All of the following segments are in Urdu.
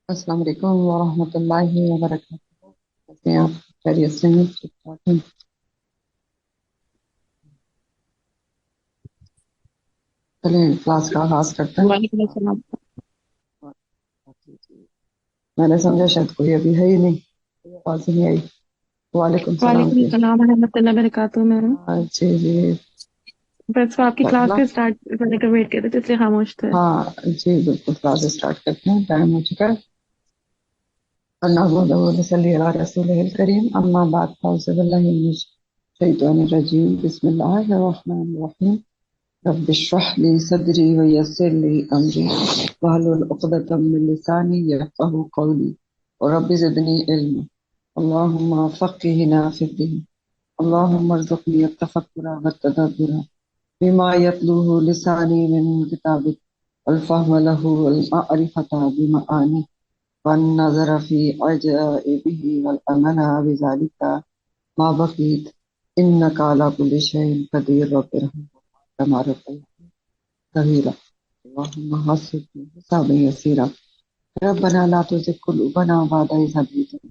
السلام علیکم ورحمۃ اللہ وبرکاتہ. کیسے ہیں آپ؟ خیریت سے ہیں؟ ٹھیک ٹھاک ہیں؟ چلیں کلاس کا آغاز کرتے ہیں. وعلیکم السلام. میں نے سمجھا شاید کوئی ابھی ہے ہی نہیں، آواز ہی نہیں آئی. وعلیکم السلام وعلیکم کی. السلام ورحمۃ اللہ وبرکاتہ. میں جی جی. بس آپ کی کلاس اللہ. کے اسٹارٹ کرنے کا ویٹ کر رہے تھے اس لیے خاموش تھے. ہاں جی بالکل، کلاس اسٹارٹ کرتے ہیں، ٹائم ہو چکا ہے. اللہ صلی علی رسول الکریم. اما بعد فاعوذ باللہ من الشیطان الرجیم. بسم اللہ الرحمن الرحیم. رب اشرح لي صدري ويسر لي امري واحلل عقدة من لساني يفقهوا قولي ورب زدني علما. اللهم فقهنا في الدين. اللهم ارزقني التفكر والتدبر بما يتلوه لساني من كتابك والفهم له والمعرفة بمعاني والنظر في عجائبه والأمل بذلك ما بقيت إنك على كل شيء قدير. رب ارحم كما ربيتني صغيرا. اللهم حسبنا حسابا يسيرا. ربنا لا تزغ قلوبنا بعد إذ هديتنا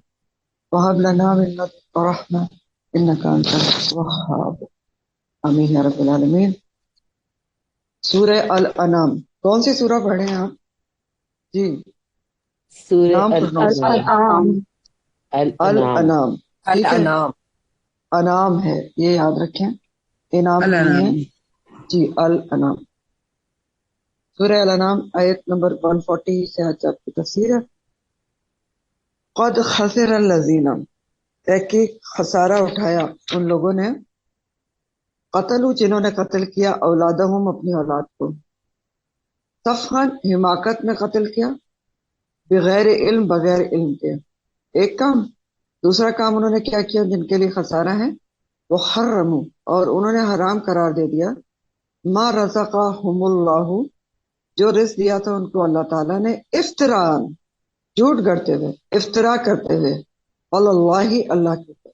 وهب لنا من لدنك رحمة إنك أنت الوهاب. آمین یا رب العالمین. سورہ الانام کون سی سورہ پڑھے ہیں آپ؟ جی سورہ نام پروناؤنس کریں. الانعام. الانعام. الانام. ٹھیک ہے، الانام. انام ہے یہ یاد رکھیں، انعام نہیں ہے. الانام. جی الانام. سورہ الانام آیت نمبر 140 سے آج آپ کی تفسیر ہے. قد خسر الذین، تحقیق خسارہ اٹھایا ان لوگوں نے، قتلوا جنہوں نے قتل کیا، اولادہم اپنی اولاد کو، صفحاً حماقت میں قتل کیا، بغیر علم بغیر علم کے. ایک کام. دوسرا کام انہوں نے کیا کیا جن کے لیے خسارہ ہے، وہ حرموا، اور انہوں نے حرام قرار دے دیا، ما رزقہم اللہ، جو رزق دیا تھا ان کو اللہ تعالیٰ نے، افتراء، جھوٹ گڑتے ہوئے، افتراء کرتے ہوئے، اللہ، اللہ کے اوپر.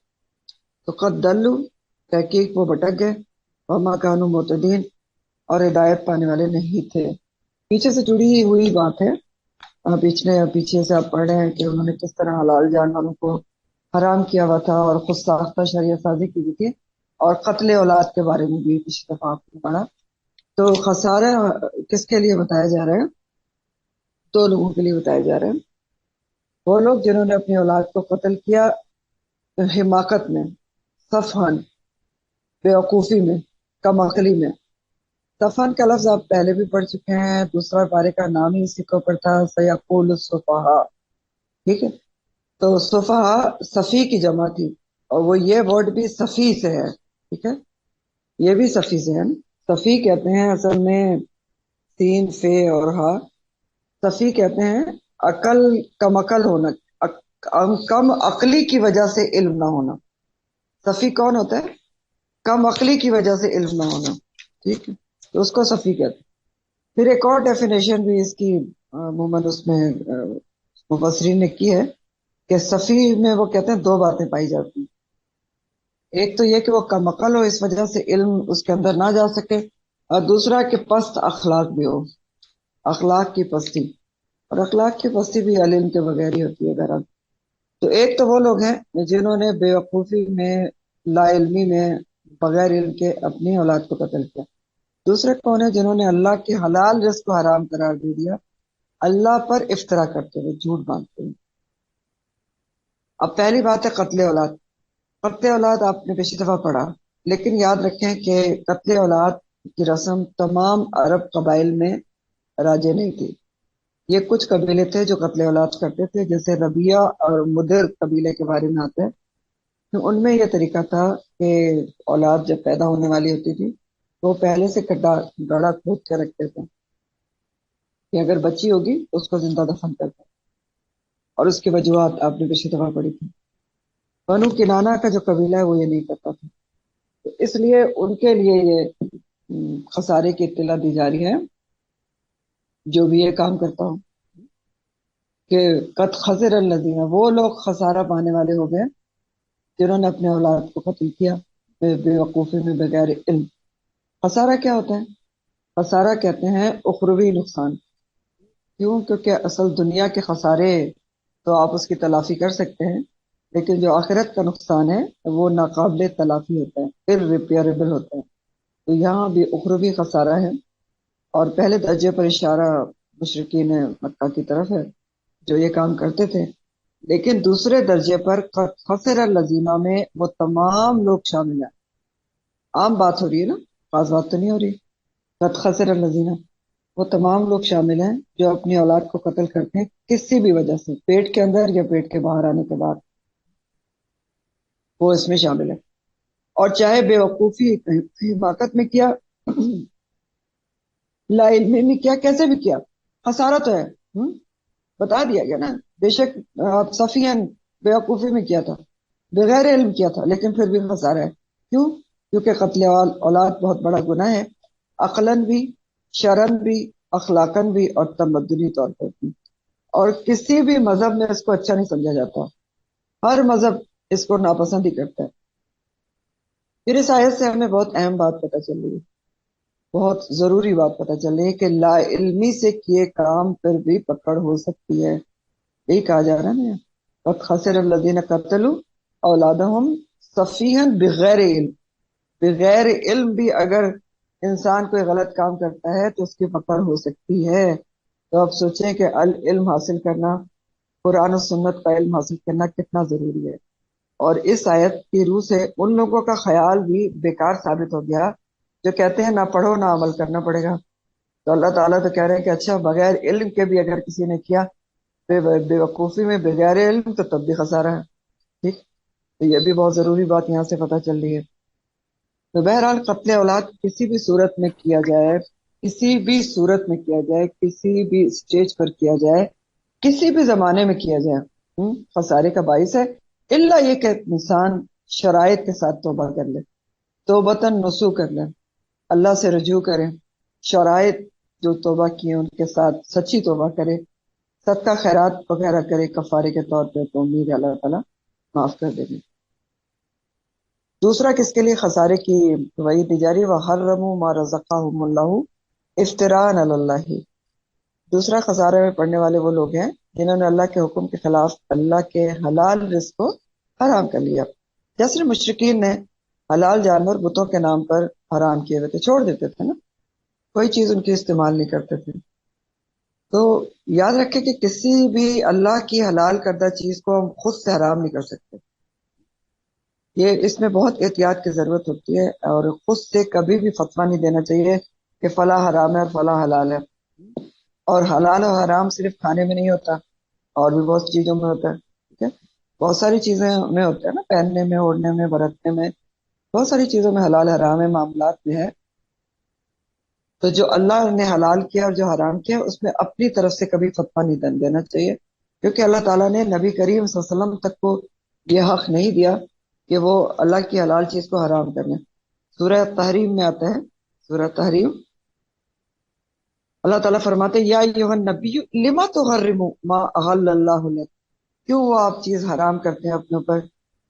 تو قد دلوا، تحقیق وہ بھٹک گئے، وما کانوا مہتدین، اور ہدایت پانے والے نہیں تھے. پیچھے سے جڑی ہوئی بات ہے. پیچھے سے آپ پڑھ رہے ہیں کہ انہوں نے کس طرح حلال جانوروں کو حرام کیا ہوا تھا اور خود ساختہ شریعت سازی کی ہوئی تھی، اور قتل اولاد کے بارے میں بھی پچھلی دفعہ آپ نے پڑھا. تو خسارہ کس کے لیے بتایا جا رہا ہے؟ دو لوگوں کے لیے بتایا جا رہا ہے. وہ لوگ جنہوں نے اپنی اولاد کو قتل کیا حماقت میں، صفحاً بیوقوفی میں، کم عقلی میں. صفحاً کا لفظ آپ پہلے بھی پڑھ چکے ہیں، دوسرا پارے کا نام ہی اسی کے اوپر تھا، سیقول السفہاء. ٹھیک ہے، تو صفحہ صفی کی جمع تھی، اور وہ یہ ورڈ بھی صفی سے ہے. ٹھیک ہے، یہ بھی صفی سے ہے. صفی کہتے ہیں اصل میں سین فے اور ہا. صفی کہتے ہیں عقل، کم عقل ہونا، کم عقلی کی وجہ سے علم نہ ہونا. صفی کون ہوتا ہے؟ کم عقلی کی وجہ سے علم نہ ہونا. ٹھیک ہے، تو اس کو صفی کہتے ہیں. پھر ایک اور ڈیفینیشن بھی اس کی عموماً اس میں مفسرین نے کی ہے کہ صفی میں وہ کہتے ہیں دو باتیں پائی جاتی ہیں. ایک تو یہ کہ وہ کم عقل ہو، اس وجہ سے علم اس کے اندر نہ جا سکے، اور دوسرا کہ پست اخلاق بھی ہو، اخلاق کی پستی. اور اخلاق کی پستی بھی علم کے بغیر ہی ہوتی ہے بہرحال. تو ایک تو وہ لوگ ہیں جنہوں نے بے وقوفی میں، لا علمی میں، بغیر علم کے اپنی اولاد کو قتل کیا. دوسرے کون ہے؟ جنہوں نے اللہ کے حلال رزق کو حرام قرار دے دیا، اللہ پر افطرا کرتے ہوئے، جھوٹ باندھتے ہوئے. اب پہلی بات ہے قتل اولاد. قتل اولاد آپ نے پچھلی دفعہ پڑھا، لیکن یاد رکھیں کہ قتل اولاد کی رسم تمام عرب قبائل میں راجے نہیں تھی. یہ کچھ قبیلے تھے جو قتل اولاد کرتے تھے، جیسے ربیہ اور مدر قبیلے کے بارے میں آتے ہیں. تو ان میں یہ طریقہ تھا کہ اولاد جب پیدا ہونے والی ہوتی تھی تو وہ پہلے سے گڑھا کھود کے رکھتے تھے کہ اگر بچی ہوگی تو اس کو زندہ دفن کرتے ہیں. اور اس کی وجوہات آپ نے پچھلی دفعہ پڑھی تھی. بنو کنانہ کا جو قبیلہ ہے وہ یہ نہیں کرتا تھا، تو اس لیے ان کے لیے یہ خسارے کی اطلاع دی جا رہی ہے جو بھی یہ کام کرتا ہوں، کہ قد خسر الذین، وہ لوگ خسارہ پانے والے ہو گئے جنہوں نے اپنے اولاد کو قتل کیا بے وقوفی میں، بغیر علم. خسارہ کیا ہوتا ہے؟ خسارہ کہتے ہیں اخروی نقصان. کیوں؟ کیونکہ اصل دنیا کے خسارے تو آپ اس کی تلافی کر سکتے ہیں، لیکن جو آخرت کا نقصان ہے وہ ناقابل تلافی ہوتا ہے، irreparable ہوتا ہے۔ تو یہاں بھی اخروی خسارہ ہے، اور پہلے درجے پر اشارہ مشرکین مکہ کی طرف ہے جو یہ کام کرتے تھے، لیکن دوسرے درجے پر قد خسر الذین میں وہ تمام لوگ شامل ہیں۔ عام بات ہو رہی ہے نا، خاص بات تو نہیں ہو رہی۔ قد خسر الذین، وہ تمام لوگ شامل ہیں جو اپنی اولاد کو قتل کرتے ہیں کسی بھی وجہ سے، پیٹ کے اندر یا پیٹ کے باہر آنے کے بعد، وہ اس میں شامل ہے۔ اور چاہے بے وقوفی حماقت میں کیا، لا علمی میں کیا، کیسے بھی کیا، خسارہ تو ہے۔ بتا دیا گیا نا، بے شک آپ صفین بے وقوفی میں کیا تھا، بغیر علم کیا تھا، لیکن پھر بھی خسارہ ہے۔ کیوں؟ کیونکہ قتل اولاد بہت بڑا گناہ ہے، عقلاً بھی، شرعاً بھی، اخلاقاً بھی، اور تمدنی طور پر بھی۔ اور کسی بھی مذہب میں اس کو اچھا نہیں سمجھا جاتا، ہر مذہب اس کو ناپسند ہی کرتا ہے۔ پھر اس آیت سے ہمیں بہت اہم بات پتہ چل رہی ہے، بہت ضروری بات پتہ چل رہی ہے کہ لا علمی سے کیے کام پر بھی پکڑ ہو سکتی ہے۔ یہی کہا جا رہا ہے نا، قد خسر الذین قتلوا اولادہم سفیہا بغیر علم، بغیر علم بھی اگر انسان کوئی غلط کام کرتا ہے تو اس کی پکڑ ہو سکتی ہے۔ تو آپ سوچیں کہ العلم حاصل کرنا، قرآن و سنت کا علم حاصل کرنا کتنا ضروری ہے۔ اور اس آیت کی روح سے ان لوگوں کا خیال بھی بیکار ثابت ہو گیا جو کہتے ہیں نہ پڑھو نہ عمل کرنا پڑے گا۔ تو اللہ تعالیٰ تو کہہ رہے ہیں کہ اچھا بغیر علم کے بھی اگر کسی نے کیا، بے وقوفی میں بغیر علم، تو تب بھی خسارہ ہے۔ ٹھیک، تو یہ بھی بہت ضروری بات یہاں سے پتہ چل رہی ہے۔ تو بہرحال قتل اولاد کسی بھی صورت میں کیا جائے، کسی بھی صورت میں کیا جائے، کسی بھی اسٹیج پر کیا جائے، کسی بھی زمانے میں کیا جائے، خسارے کا باعث ہے، الا یہ کہ انسان شرائط کے ساتھ توبہ کر لے، توبتاً نسو کر لے، اللہ سے رجوع کرے، شرائط جو توبہ کیے ان کے ساتھ سچی توبہ کرے، صدقہ خیرات وغیرہ کرے کفارے کے طور پہ، تو امید ہے اللہ تعالیٰ معاف کر دے گی۔ دوسرا کس کے لیے خسارے کی وعید دی جا رہی ہے؟ وَحَرَّمُوا مَا رَزَقَهُمُ اللَّهُ افْتِرَاءً عَلَى اللَّهِ۔ دوسرا خسارے میں پڑنے والے وہ لوگ ہیں جنہوں نے اللہ کے حکم کے خلاف اللہ کے حلال رزق کو حرام کر لیا۔ جیسے مشرکین نے حلال جانور بتوں کے نام پر حرام کیے ہوئے تھے، چھوڑ دیتے تھے نا، کوئی چیز ان کی استعمال نہیں کرتے تھے۔ تو یاد رکھیں کہ کسی بھی اللہ کی حلال کردہ چیز کو ہم خود سے حرام نہیں کر سکتے، یہ اس میں بہت احتیاط کی ضرورت ہوتی ہے، اور خود سے کبھی بھی فتویٰ نہیں دینا چاہیے کہ فلاں حرام ہے اور فلاں حلال ہے۔ اور حلال اور حرام صرف کھانے میں نہیں ہوتا، اور بھی بہت چیزوں میں ہوتا ہے، ٹھیک ہے، بہت ساری چیزیں میں ہوتا ہے نا، پہننے میں، اوڑھنے میں، برتنے میں، بہت ساری چیزوں میں حلال حرام ہے، معاملات میں ہے۔ تو جو اللہ نے حلال کیا اور جو حرام کیا اس میں اپنی طرف سے کبھی فتویٰ نہیں دینا چاہیے، کیونکہ اللہ تعالیٰ نے نبی کریم صلی اللہ علیہ وسلم تک کو یہ حق نہیں دیا کہ وہ اللہ کی حلال چیز کو حرام کریں۔ سورہ تحریم میں آتا ہے، سورہ تحریم اللہ تعالیٰ فرماتے ہیں یا ایھا النبی لما تحرم ما احل اللہ لک، کیوں وہ آپ چیز حرام کرتے ہیں اپنے اوپر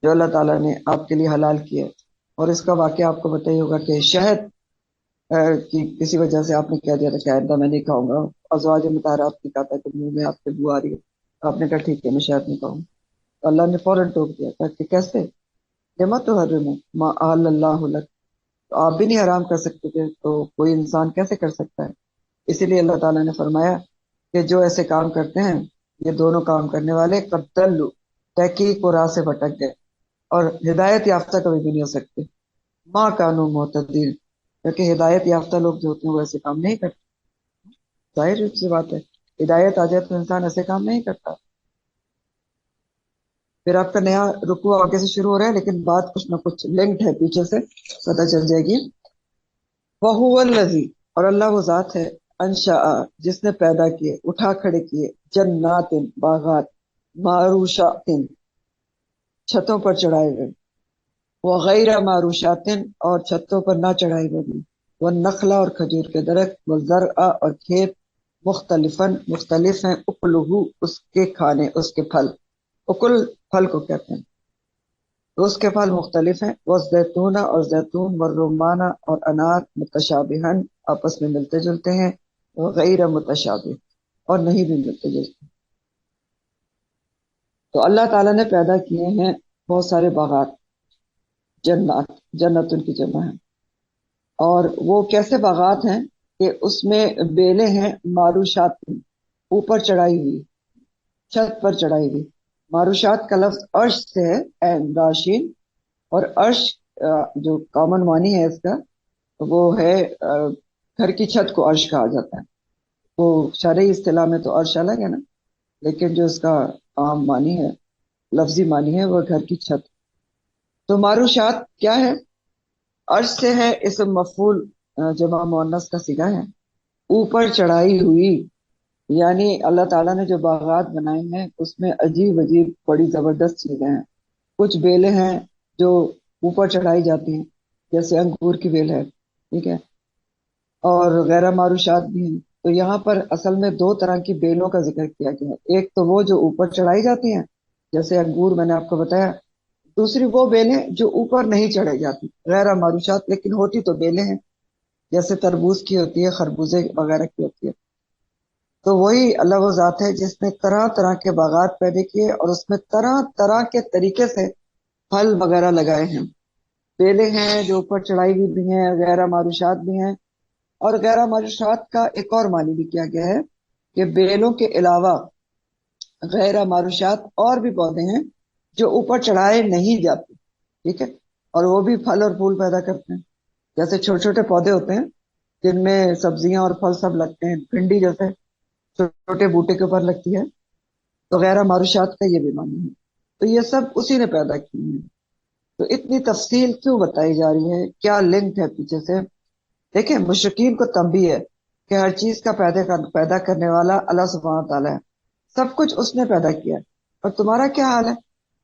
جو اللہ تعالیٰ نے آپ کے لیے حلال کیا ہے۔ اور اس کا واقعہ آپ کو بتائی ہوگا کہ شہد کی کسی وجہ سے آپ نے کہہ دیا تھا کہ آئندہ میں نہیں کھاؤں گا، ازواج مطہرات نے کہا تھا کہ منہ میں آپ کے بو آ رہی ہے، آپ نے کہا ٹھیک ہے میں شہد نہیں کھاؤں، تو اللہ نے فوراً ٹوک دیا تھا کہ کیسے، لما تحرم ما احل اللہ لک، تو آپ بھی نہیں حرام کر سکتے تھے، تو کوئی انسان کیسے کر سکتا ہے؟ اسی لیے اللہ تعالیٰ نے فرمایا کہ جو ایسے کام کرتے ہیں، یہ دونوں کام کرنے والے قد ضلوا، تحقیق و راہ سے بھٹک گئے، اور ہدایت یافتہ کبھی بھی نہیں ہو سکتے، ما کانوا مہتدین، کیونکہ ہدایت یافتہ لوگ جو ہوتے ہیں وہ ایسے کام نہیں کرتے، ظاہر سی بات ہے، ہدایت آ جائے تو انسان ایسے کام نہیں کرتا۔ پھر آپ کا نیا رکوع آگے سے شروع ہو رہا ہے، لیکن بات کچھ نہ کچھ لنکڈ ہے، پیچھے سے پتہ چل جائے گی۔ وَهُوَ الَّذِي، اور اللہ وہ ذات ہے، انشاء، جس نے پیدا کیے، اٹھا کھڑے کیے، جنات، باغات، معروشات، چھتوں پر چڑھائے ہوئے، وغیر معروشات، اور چھتوں پر نہ چڑھائے ہوئے بھی، والنخل، اور کھجور کے درخت، والزرع، اور کھیت، مختلفاً، مختلف ہیں، اکلہ، اس کے کھانے، اس کے پھل، اکل پھل کو کہتے ہیں، اس کے پھل مختلف ہیں، والزیتون، اور زیتون، والرمان، اور انار، متشابہن، آپس میں ملتے جلتے ہیں، وغیر متشابہ، اور نہیں بھی ملتے جلتے. تو اللہ تعالیٰ نے پیدا کیے ہیں بہت سارے باغات، جنات، جنت ان کی جمع ہے. اور وہ کیسے باغات ہیں کہ اس میں بیلیں ہیں معروشات کی، اوپر چڑھائی ہوئی، چھت پر چڑھائی ہوئی. معروشات کا لفظ عرش سے ہے، راشین. اور عرش جو کامن معنی ہے اس کا، وہ ہے گھر کی چھت کو عرش کہا جاتا ہے. وہ شرعی اصطلاح میں تو عرش الگ ہے نا، لیکن جو اس کا عام معنی ہے، لفظی معنی ہے، وہ گھر کی چھت. تو معروشات کیا ہے؟ عرش سے ہے، اسم مفعول جمع مؤنث کا صیغہ ہے. اوپر چڑھائی ہوئی، یعنی اللہ تعالیٰ نے جو باغات بنائے ہیں اس میں عجیب عجیب بڑی زبردست چیزیں ہیں. کچھ بیلیں ہیں جو اوپر چڑھائی جاتی ہیں، جیسے انگور کی بیل ہے، ٹھیک ہے، اور غیر معروشات بھی ہیں. تو یہاں پر اصل میں دو طرح کی بیلوں کا ذکر کیا گیا ہے. ایک تو وہ جو اوپر چڑھائی جاتی ہیں، جیسے انگور میں نے آپ کو بتایا. دوسری وہ بیلیں جو اوپر نہیں چڑھائی جاتی، غیر معروشات، لیکن ہوتی تو بیلیں ہیں، جیسے تربوز کی ہوتی ہے، خربوزے وغیرہ کی ہوتی ہے. تو وہی اللہ وہ ذات ہے جس نے طرح طرح کے باغات پیدا کیے اور اس میں طرح طرح کے طریقے سے پھل وغیرہ لگائے ہیں. بیلیں ہیں جو اوپر چڑھائی ہوئی بھی ہیں، غیر معروشات بھی ہیں. اور غیر معروشات کا ایک اور معنی بھی کیا گیا ہے کہ بیلوں کے علاوہ غیر معروشات اور بھی پودے ہیں جو اوپر چڑھائے نہیں جاتے، ٹھیک ہے، اور وہ بھی پھل اور پھول پیدا کرتے ہیں. جیسے چھوٹے چھوٹے پودے ہوتے ہیں جن میں سبزیاں اور پھل سب لگتے ہیں، بھنڈی جیسے چھوٹے بوٹے کے اوپر لگتی ہے، تو غیر معروشات کا یہ بھی معنی ہے. تو یہ سب اسی نے پیدا کی ہیں. تو اتنی تفصیل کیوں بتائی جا رہی ہے؟ کیا لنک ہے پیچھے سے؟ دیکھیں، مشرکین کو تنبیہ ہے کہ ہر چیز کا پیدا کرنے والا اللہ سبحانہ تعالیٰ ہے، سب کچھ اس نے پیدا کیا ہے. اور تمہارا کیا حال ہے؟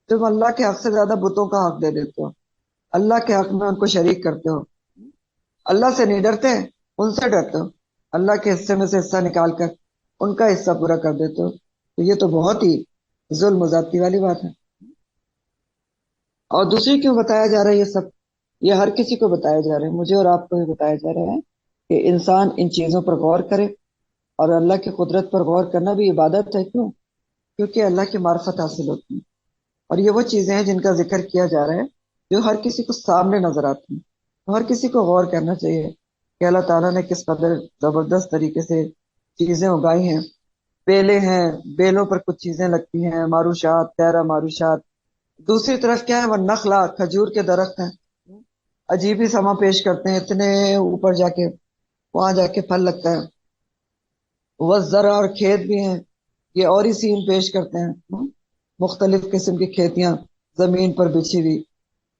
تم اللہ کے حق سے زیادہ بتوں کا حق دے دیتے ہو، اللہ کے حق میں ان کو شریک کرتے ہو. اللہ سے نہیں ڈرتے، ان سے ڈرتے ہو، اللہ کے حصے میں سے حصہ نکال کر ان کا حصہ پورا کر دیتے ہو. تو یہ تو بہت ہی ظلم و زیادتی والی بات ہے. اور دوسری کیوں بتایا جا رہا ہے یہ سب؟ یہ ہر کسی کو بتایا جا رہا ہے، مجھے اور آپ کو بھی بتایا جا رہا ہے کہ انسان ان چیزوں پر غور کرے. اور اللہ کی قدرت پر غور کرنا بھی عبادت ہے. کیوں؟ کیونکہ اللہ کی معرفت حاصل ہوتی ہے. اور یہ وہ چیزیں ہیں جن کا ذکر کیا جا رہا ہے جو ہر کسی کو سامنے نظر آتی ہیں. تو ہر کسی کو غور کرنا چاہیے کہ اللہ تعالیٰ نے کس قدر زبردست طریقے سے چیزیں اگائی ہیں. بیلیں ہیں، بیلوں پر کچھ چیزیں لگتی ہیں، معروشات، غیر معروشات. دوسری طرف کیا ہے؟ وہ نخلا، کھجور کے درخت ہیں، عجیب ہی سما پیش کرتے ہیں، اتنے اوپر جا کے وہاں جا کے پھل لگتا ہے. وہ زرع اور کھیت بھی ہیں، یہ اور ہی سین پیش کرتے ہیں، مختلف قسم کی کھیتیاں زمین پر بچھی ہوئی.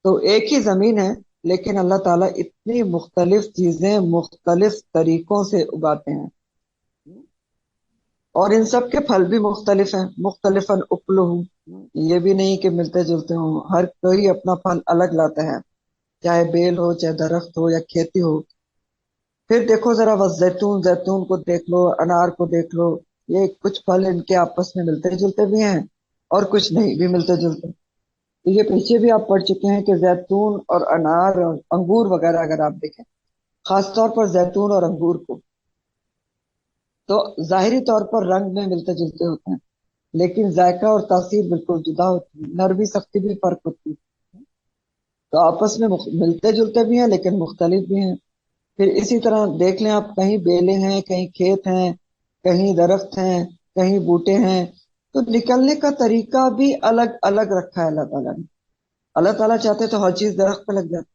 تو ایک ہی زمین ہے لیکن اللہ تعالیٰ اتنی مختلف چیزیں مختلف طریقوں سے اگاتے ہیں، اور ان سب کے پھل بھی مختلف ہیں. مختلف اکلہ، یہ بھی نہیں کہ ملتے جلتے ہوں، ہر کوئی اپنا پھل الگ لاتا ہے، چاہے بیل ہو، چاہے درخت ہو، یا کھیتی ہو. پھر دیکھو ذرا، وہ زیتون، زیتون کو دیکھ لو، انار کو دیکھ لو. یہ کچھ پھل ان کے آپس میں ملتے جلتے بھی ہیں اور کچھ نہیں بھی ملتے جلتے. تو یہ پیچھے بھی آپ پڑھ چکے ہیں کہ زیتون اور انار اور انگور وغیرہ اگر آپ دیکھیں، خاص طور پر زیتون اور انگور کو، تو ظاہری طور پر رنگ میں ملتے جلتے ہوتے ہیں، لیکن ذائقہ اور تاثیر بالکل جدا ہوتی ہے، نرمی سختی بھی فرق ہوتی ہے. تو آپس میں ملتے جلتے بھی ہیں لیکن مختلف بھی ہیں. پھر اسی طرح دیکھ لیں آپ، کہیں بیلیں ہیں، کہیں کھیت ہیں، کہیں درخت ہیں، کہیں بوٹے ہیں. تو نکلنے کا طریقہ بھی الگ الگ رکھا ہے اللہ تعالیٰ نے. اللہ تعالیٰ چاہتے تو ہر چیز درخت پہ لگ جاتی،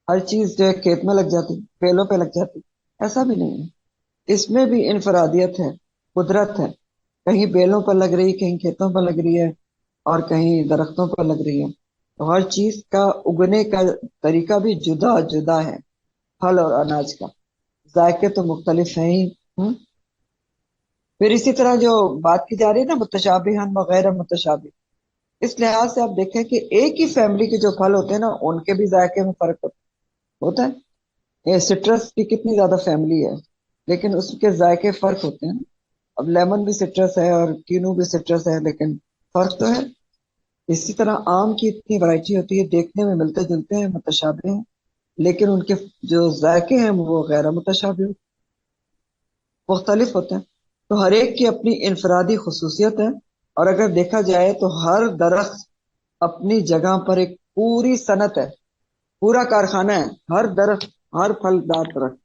ہر چیز جو ہے کھیت میں لگ جاتی، بیلوں پہ لگ جاتی. ایسا بھی نہیں ہے، اس میں بھی انفرادیت ہے، قدرت ہے. کہیں بیلوں پر لگ رہی، کہیں کھیتوں پر لگ رہی ہے، اور کہیں درختوں پر لگ رہی ہے. تو ہر چیز کا اگنے کا طریقہ بھی جدا جدا ہے. پھل اور اناج کا ذائقے تو مختلف ہیں ہی. پھر اسی طرح جو بات کی جا رہی ہے نا، متشابہن وغیرہ متشابہ، اس لحاظ سے آپ دیکھیں کہ ایک ہی فیملی کے جو پھل ہوتے ہیں نا، ان کے بھی ذائقے میں فرق ہوتا ہے. یہ سٹرس کی کتنی زیادہ فیملی ہے لیکن اس کے ذائقے فرق ہوتے ہیں. اب لیمن بھی سٹرس ہے اور کینو بھی سٹرس ہے، لیکن فرق تو ہے. اسی طرح آم کی اتنی ورائٹی ہوتی ہے، دیکھنے میں ملتے جلتے ہیں، متشابہ ہیں، لیکن ان کے جو ذائقے ہیں وہ غیر متشابہ، مختلف ہوتے ہیں. تو ہر ایک کی اپنی انفرادی خصوصیت ہے، اور اگر دیکھا جائے تو ہر درخت اپنی جگہ پر ایک پوری صنعت ہے، پورا کارخانہ ہے۔ ہر درخت، ہر پھلدار درخت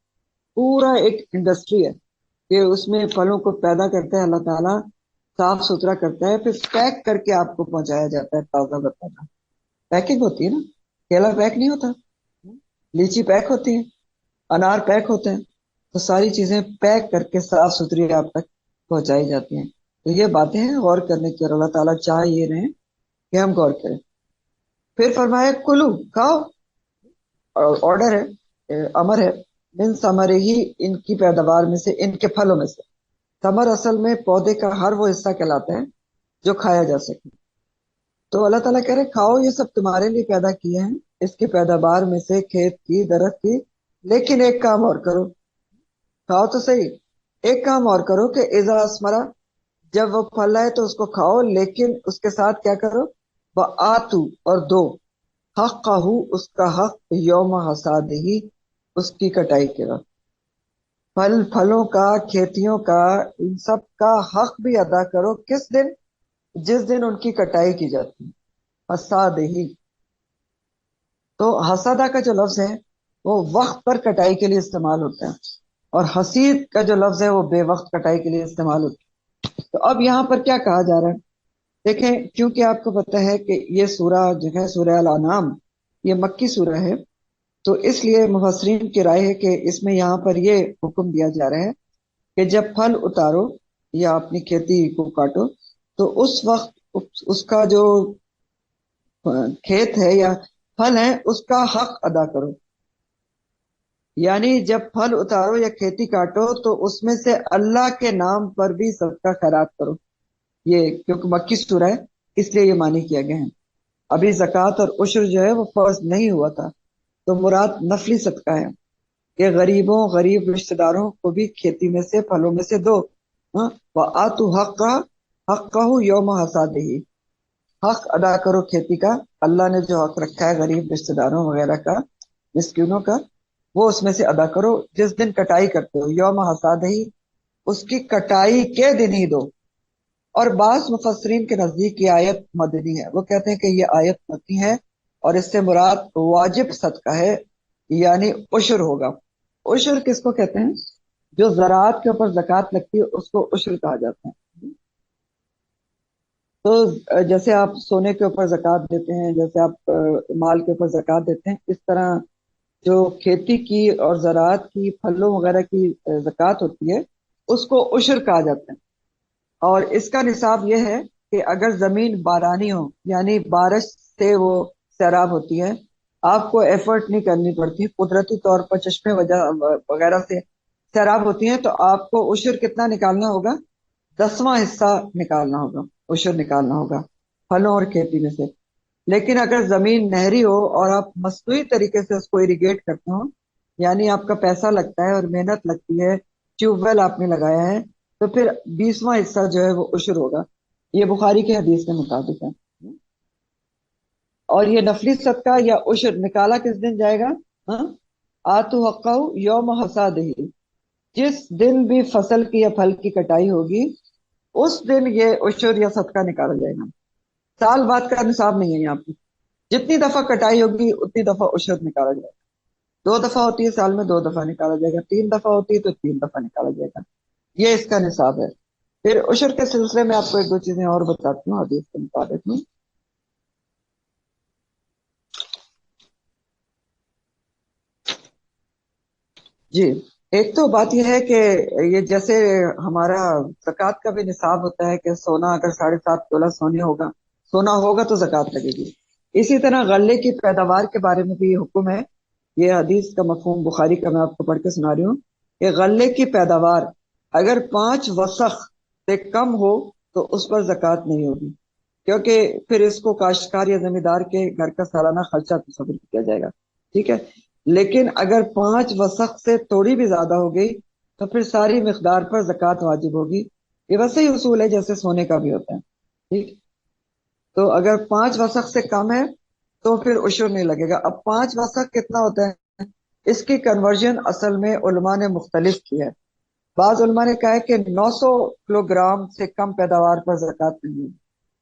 پورا ایک انڈسٹری ہے کہ اس میں پھلوں کو پیدا کرتا ہے اللہ تعالیٰ، صاف ستھرا کرتا ہے، پھر پیک کر کے آپ کو پہنچایا جاتا ہے تازہ بتازہ۔ پیکنگ ہوتی ہے نا، کیلا پیک نہیں ہوتا، لیچی پیک ہوتی ہے، انار پیک ہوتے ہیں، تو ساری چیزیں پیک کر کے صاف ستھری آپ تک پہنچائی جاتی ہیں۔ تو یہ باتیں ہیں غور کرنے کی، اور اللہ تعالیٰ چاہ یہ رہے ہیں کہ ہم غور کریں۔ پھر فرمایا کلو، کھاؤ، اور آرڈر ہے، امر ہے، من ثمرہ ہی، ان کی پیداوار میں سے، ان کے پھلوں میں سے۔ ثمر اصل میں پودے کا ہر وہ حصہ کہلاتا ہے جو کھایا جا سکے۔ تو اللہ تعالیٰ کہہ رہے کھاؤ، یہ سب تمہارے لیے پیدا کیے ہیں، اس کی پیداوار میں سے، کھیت کی، درخت کی، لیکن ایک کام اور کرو، کھاؤ تو صحیح، ایک کام اور کرو کہ اذا اسمرا، جب وہ پھل آئے تو اس کو کھاؤ، لیکن اس کے ساتھ کیا کرو، وآتو، اور دو، حقہ، اس کا حق، یوم حصادہ، اس کی کٹائی کے وقت۔ پھلوں کا، کھیتیوں کا، ان سب کا حق بھی ادا کرو، کس دن؟ جس دن ان کی کٹائی کی جاتی ہے، حصادہ۔ تو حسدہ کا جو لفظ ہے وہ وقت پر کٹائی کے لیے استعمال ہوتا ہے، اور حسید کا جو لفظ ہے وہ بے وقت کٹائی کے لیے استعمال ہوتا ہے۔ تو اب یہاں پر کیا کہا جا رہا ہے؟ دیکھیں، کیونکہ آپ کو پتہ ہے کہ یہ سورہ جو ہے سورہ الانعام، یہ مکی سورہ ہے، تو اس لیے مفسرین کی رائے ہے کہ اس میں یہاں پر یہ حکم دیا جا رہا ہے کہ جب پھل اتارو یا اپنی کھیتی کو کاٹو تو اس وقت اس کا جو کھیت ہے یا پھل ہے اس کا حق ادا کرو۔ یعنی جب پھل اتارو یا کھیتی کاٹو تو اس میں سے اللہ کے نام پر بھی صدقہ خیرات کرو۔ یہ کیونکہ مکی سورہ ہے اس لیے یہ معنی کیا گیا ہے۔ ابھی زکوٰۃ اور عشر جو ہے وہ فرض نہیں ہوا تھا، تو مراد نفلی صدقہ ہے کہ غریبوں، غریب رشتہ داروں کو بھی کھیتی میں سے، پھلوں میں سے دو۔ وآتوا حقہ یوم حصادہ، حق ادا کرو کھیتی کا، اللہ نے جو حق رکھا ہے غریب رشتہ داروں وغیرہ کا، مسکینوں کا، وہ اس میں سے ادا کرو جس دن کٹائی کرتے ہو، یوم حصادہ، اس کی کٹائی کے دن ہی دو۔ اور بعض مفسرین کے نزدیک یہ آیت مدنی ہے، وہ کہتے ہیں کہ یہ آیت مدنی ہے اور اس سے مراد واجب صدقہ ہے، یعنی عشر ہوگا۔ عشر کس کو کہتے ہیں؟ جو زراعت کے اوپر زکوٰۃ لگتی ہے اس کو عشر کہا جاتا ہے۔ تو جیسے آپ سونے کے اوپر زکوٰۃ دیتے ہیں، جیسے آپ مال کے اوپر زکوٰۃ دیتے ہیں، اس طرح جو کھیتی کی اور زراعت کی، پھلوں وغیرہ کی زکوٰۃ ہوتی ہے اس کو عشر کہا جاتا ہے۔ اور اس کا نصاب یہ ہے کہ اگر زمین بارانی ہو، یعنی بارش سے وہ سیراب ہوتی ہے، آپ کو ایفرٹ نہیں کرنی پڑتی، قدرتی طور پر چشمے وغیرہ سے سیراب ہوتی ہیں، تو آپ کو عشر کتنا نکالنا ہوگا؟ 10واں حصہ نکالنا ہوگا، عشر نکالنا ہوگا پھلوں اور کھیتی میں سے۔ لیکن اگر زمین نہری ہو اور آپ مصنوعی طریقے سے اس کو اریگیٹ کرتے ہو، یعنی آپ کا پیسہ لگتا ہے اور محنت لگتی ہے، ٹیوب ویل آپ نے لگایا ہے، تو پھر 20واں حصہ جو ہے وہ عشر ہوگا۔ یہ بخاری کے حدیث کے مطابق ہے۔ اور یہ نفلی صدقہ یا عشر نکالا کس دن جائے گا؟ آتو حقہ یوم حصادہ، جس دن بھی فصل کی یا پھل کی کٹائی ہوگی اس دن یہ عشر یا صدقہ نکالا جائے گا۔ سال بعد کا نصاب نہیں ہے یہاں پہ، جتنی دفعہ کٹائی ہوگی اتنی دفعہ عشر نکالا جائے گا۔ 2 دفعہ ہوتی ہے سال میں، 2 دفعہ نکالا جائے گا، 3 دفعہ ہوتی ہے تو 3 دفعہ نکالا جائے گا۔ یہ اس کا نصاب ہے۔ پھر عشر کے سلسلے میں آپ کو 1-2 چیزیں اور بتاتی ہوں حدیث کے مطابق میں۔ جی، ایک تو بات یہ ہے کہ یہ جیسے ہمارا زکوٰۃ کا بھی نصاب ہوتا ہے کہ سونا اگر 7.5 تولہ سونا ہوگا تو زکوٰۃ لگے گی، اسی طرح غلے کی پیداوار کے بارے میں بھی یہ حکم ہے۔ یہ حدیث کا مفہوم بخاری کا میں آپ کو پڑھ کے سنا رہی ہوں کہ غلے کی پیداوار اگر 5 وسق سے کم ہو تو اس پر زکوٰۃ نہیں ہوگی، کیونکہ پھر اس کو کاشتکار یا زمیندار کے گھر کا سالانہ خرچہ تصور کیا جائے گا، ٹھیک ہے۔ لیکن اگر 5 وسق سے تھوڑی بھی زیادہ ہو گئی تو پھر ساری مقدار پر زکوٰۃ واجب ہوگی۔ یہ ویسے ہی اصول ہے جیسے سونے کا بھی ہوتا ہے، ٹھیک۔ تو اگر 5 وسق سے کم ہے تو پھر عشر نہیں لگے گا۔ اب 5 وسق کتنا ہوتا ہے؟ اس کی کنورژن اصل میں علماء نے مختلف کی ہے۔ بعض علماء نے کہا ہے کہ 900 کلو گرام سے کم پیداوار پر زکوٰۃ نہیں ہے،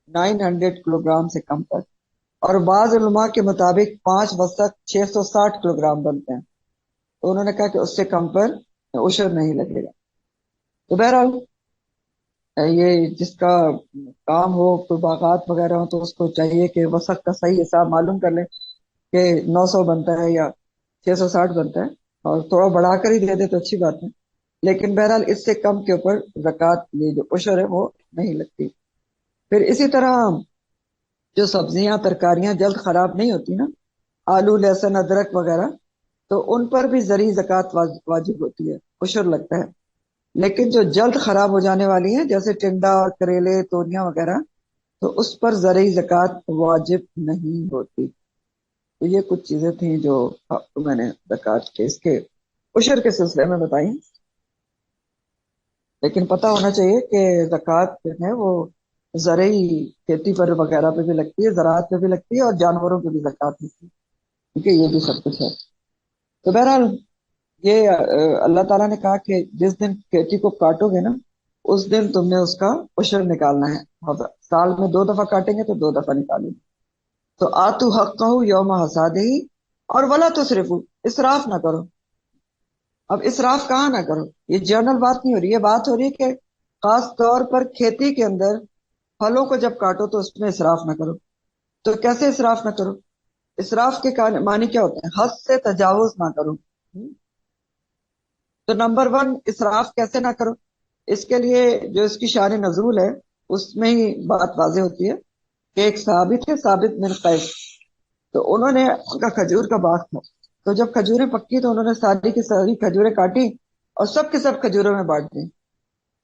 900 کلو گرام سے کم پر، اور بعض علماء کے مطابق 5 وسق 660 کلو گرام بنتے ہیں، تو انہوں نے کہا کہ اس سے کم پر عشر نہیں لگے گا۔ تو بہرحال یہ جس کا کام ہو، کوئی باغات وغیرہ ہو، تو اس کو چاہیے کہ وسق کا صحیح حساب معلوم کر لے کہ 900 بنتا ہے یا 660 بنتا ہے، اور تھوڑا بڑھا کر ہی دے دے تو اچھی بات ہے، لیکن بہرحال اس سے کم کے اوپر زکوٰۃ یہ جو عشر ہے وہ نہیں لگتی۔ پھر اسی طرح جو سبزیاں ترکاریاں جلد خراب نہیں ہوتی نا، آلو لہسن ادرک وغیرہ، تو ان پر بھی زرعی زکوٰۃ واجب ہوتی ہے، عشر لگتا ہے، لیکن جو جلد خراب ہو جانے والی ہیں جیسے ٹنڈا اور کریلے توریاں وغیرہ، تو اس پر زرعی زکوٰۃ واجب نہیں ہوتی۔ تو یہ کچھ چیزیں تھیں جو میں نے زکوٰۃ کے اس کے عشر کے سلسلے میں بتائی، لیکن پتہ ہونا چاہیے کہ زکوٰۃ جو ہے وہ زرعی کھیتی پر وغیرہ پہ بھی لگتی ہے، زراعت پہ بھی لگتی ہے، اور جانوروں پہ بھی زکوٰۃ ہوتی ہے، کیونکہ یہ بھی سب کچھ ہے۔ تو بہرحال یہ اللہ تعالیٰ نے کہا کہ جس دن کھیتی کو کاٹو گے نا، اس دن تم نے اس کا عشر نکالنا ہے، سال میں 2 دفعہ کاٹیں گے تو 2 دفعہ نکالیں گے۔ تو آتو حقہ یوم حصادہ، اور ولا تسرفوا، اسراف نہ کرو۔ اب اسراف کہاں نہ کرو، یہ جنرل بات نہیں ہو رہی، یہ بات ہو رہی ہے کہ خاص طور پر کھیتی کے اندر پھلوں کو جب کاٹو تو اس میں اسراف نہ کرو۔ تو کیسے اسراف نہ کرو؟ اسراف کے معنی کیا ہوتے ہیں؟ حد سے تجاوز نہ کرو۔ تو نمبر 1 اسراف کیسے نہ کرو، اس کے لیے جو اس کی شان نزول ہے اس میں ہی بات واضح ہوتی ہے کہ ایک ثابت ہے، ثابت بن قیس، تو انہوں نے ان کا کھجور کا باغ تھا، تو جب کھجوریں پکی تو انہوں نے ساری کی ساری کھجوریں کاٹی اور سب کے سب کھجوروں میں بانٹ دی،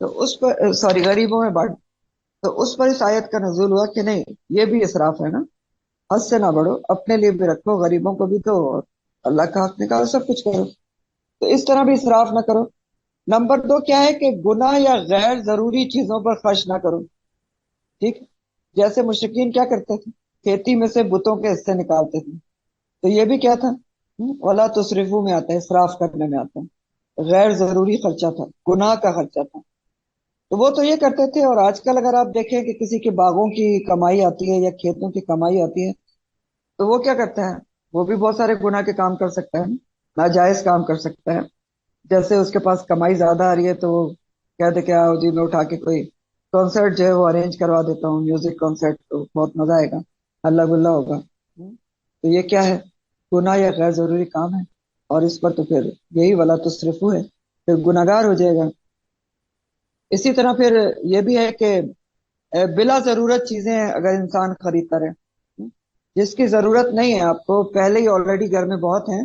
تو اس پر غریبوں میں بانٹ، تو اس پر اس آیت کا نزول ہوا کہ نہیں، یہ بھی اسراف ہے نا، حد سے نہ بڑھو، اپنے لیے بھی رکھو، غریبوں کو بھی دو، اور اللہ کا حق نکالو، سب کچھ کرو، تو اس طرح بھی اسراف نہ کرو۔ نمبر 2 کیا ہے کہ گناہ یا غیر ضروری چیزوں پر خرچ نہ کرو، ٹھیک؟ جیسے مشرکین کیا کرتے تھے، کھیتی میں سے بتوں کے حصے نکالتے تھے، تو یہ بھی کیا تھا، ولا تصرفو میں آتا ہے، اسراف کرنے میں آتا ہے، غیر ضروری خرچہ تھا، گناہ کا خرچہ تھا، تو وہ تو یہ کرتے تھے۔ اور آج کل اگر آپ دیکھیں کہ کسی کے باغوں کی کمائی آتی ہے یا کھیتوں کی کمائی آتی ہے، تو وہ کیا کرتا ہے، وہ بھی بہت سارے گناہ کے کام کر سکتا ہے، ناجائز کام کر سکتا ہے۔ جیسے اس کے پاس کمائی زیادہ آ رہی ہے تو وہ کہتے کہ آؤ جی میں اٹھا کے کوئی کانسرٹ جو ہے وہ ارینج کروا دیتا ہوں، میوزک کانسرٹ، تو بہت مزہ آئے گا، ہلہ گلا ہوگا، تو یہ کیا ہے، گناہ یا غیر ضروری کام ہے، اور اس پر تو پھر یہی ولا تصرفو ہے، پھر گناہگار ہو جائے گا۔ اسی طرح پھر یہ بھی ہے کہ بلا ضرورت چیزیں اگر انسان خریدتا رہے، جس کی ضرورت نہیں ہے آپ کو، پہلے ہی آلریڈی گھر میں بہت ہیں،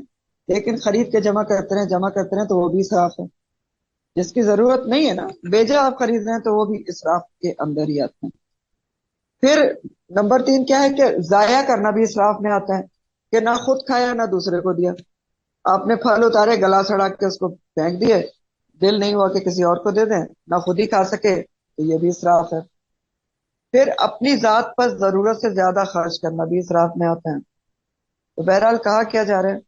لیکن خرید کے جمع کرتے رہیں تو وہ بھی اسراف ہے۔ جس کی ضرورت نہیں ہے نا، بیجا آپ خرید رہے ہیں، تو وہ بھی اسراف کے اندر ہی آتے ہیں۔ پھر نمبر 3 کیا ہے کہ ضائع کرنا بھی اسراف میں آتا ہے، کہ نہ خود کھایا نہ دوسرے کو دیا، آپ نے پھل اتارے گلا سڑا کے اس کو پھینک دیے، دل نہیں ہوا کہ کسی اور کو دے دیں، نہ خود ہی کھا سکے، تو یہ بھی اسراف ہے۔ پھر اپنی ذات پر ضرورت سے زیادہ خرچ کرنا بھی اسراف میں آتا ہے۔ تو بہرحال کہا کیا جا رہا ہے،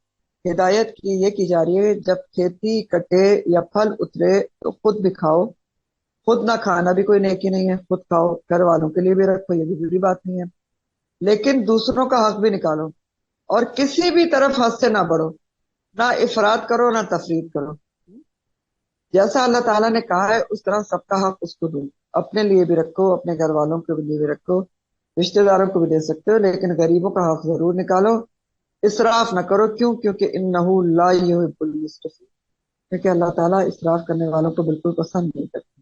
ہدایت یہ کی جا رہی ہے، جب کھیتی کٹے یا پھل اترے تو خود بھی کھاؤ، خود نہ کھانا بھی کوئی نیکی نہیں ہے، خود کھاؤ، گھر والوں کے لیے بھی رکھو، یہ بھی بری بات نہیں ہے، لیکن دوسروں کا حق بھی نکالو، اور کسی بھی طرف حد سے نہ بڑھو، نہ افراد کرو نہ تفرید کرو، جیسا اللہ تعالیٰ نے کہا ہے اس طرح سب کا حق اس کو دو، اپنے لیے بھی رکھو، اپنے گھر والوں کے لیے بھی رکھو، رشتہ داروں کو بھی دے سکتے ہو، لیکن غریبوں کا حق ضرور نکالو، اسراف نہ کرو، کیوں؟ کیونکہ انہ لا یحب المسرفین، کیونکہ اللہ تعالیٰ اسراف کرنے والوں کو بالکل پسند نہیں کرتے۔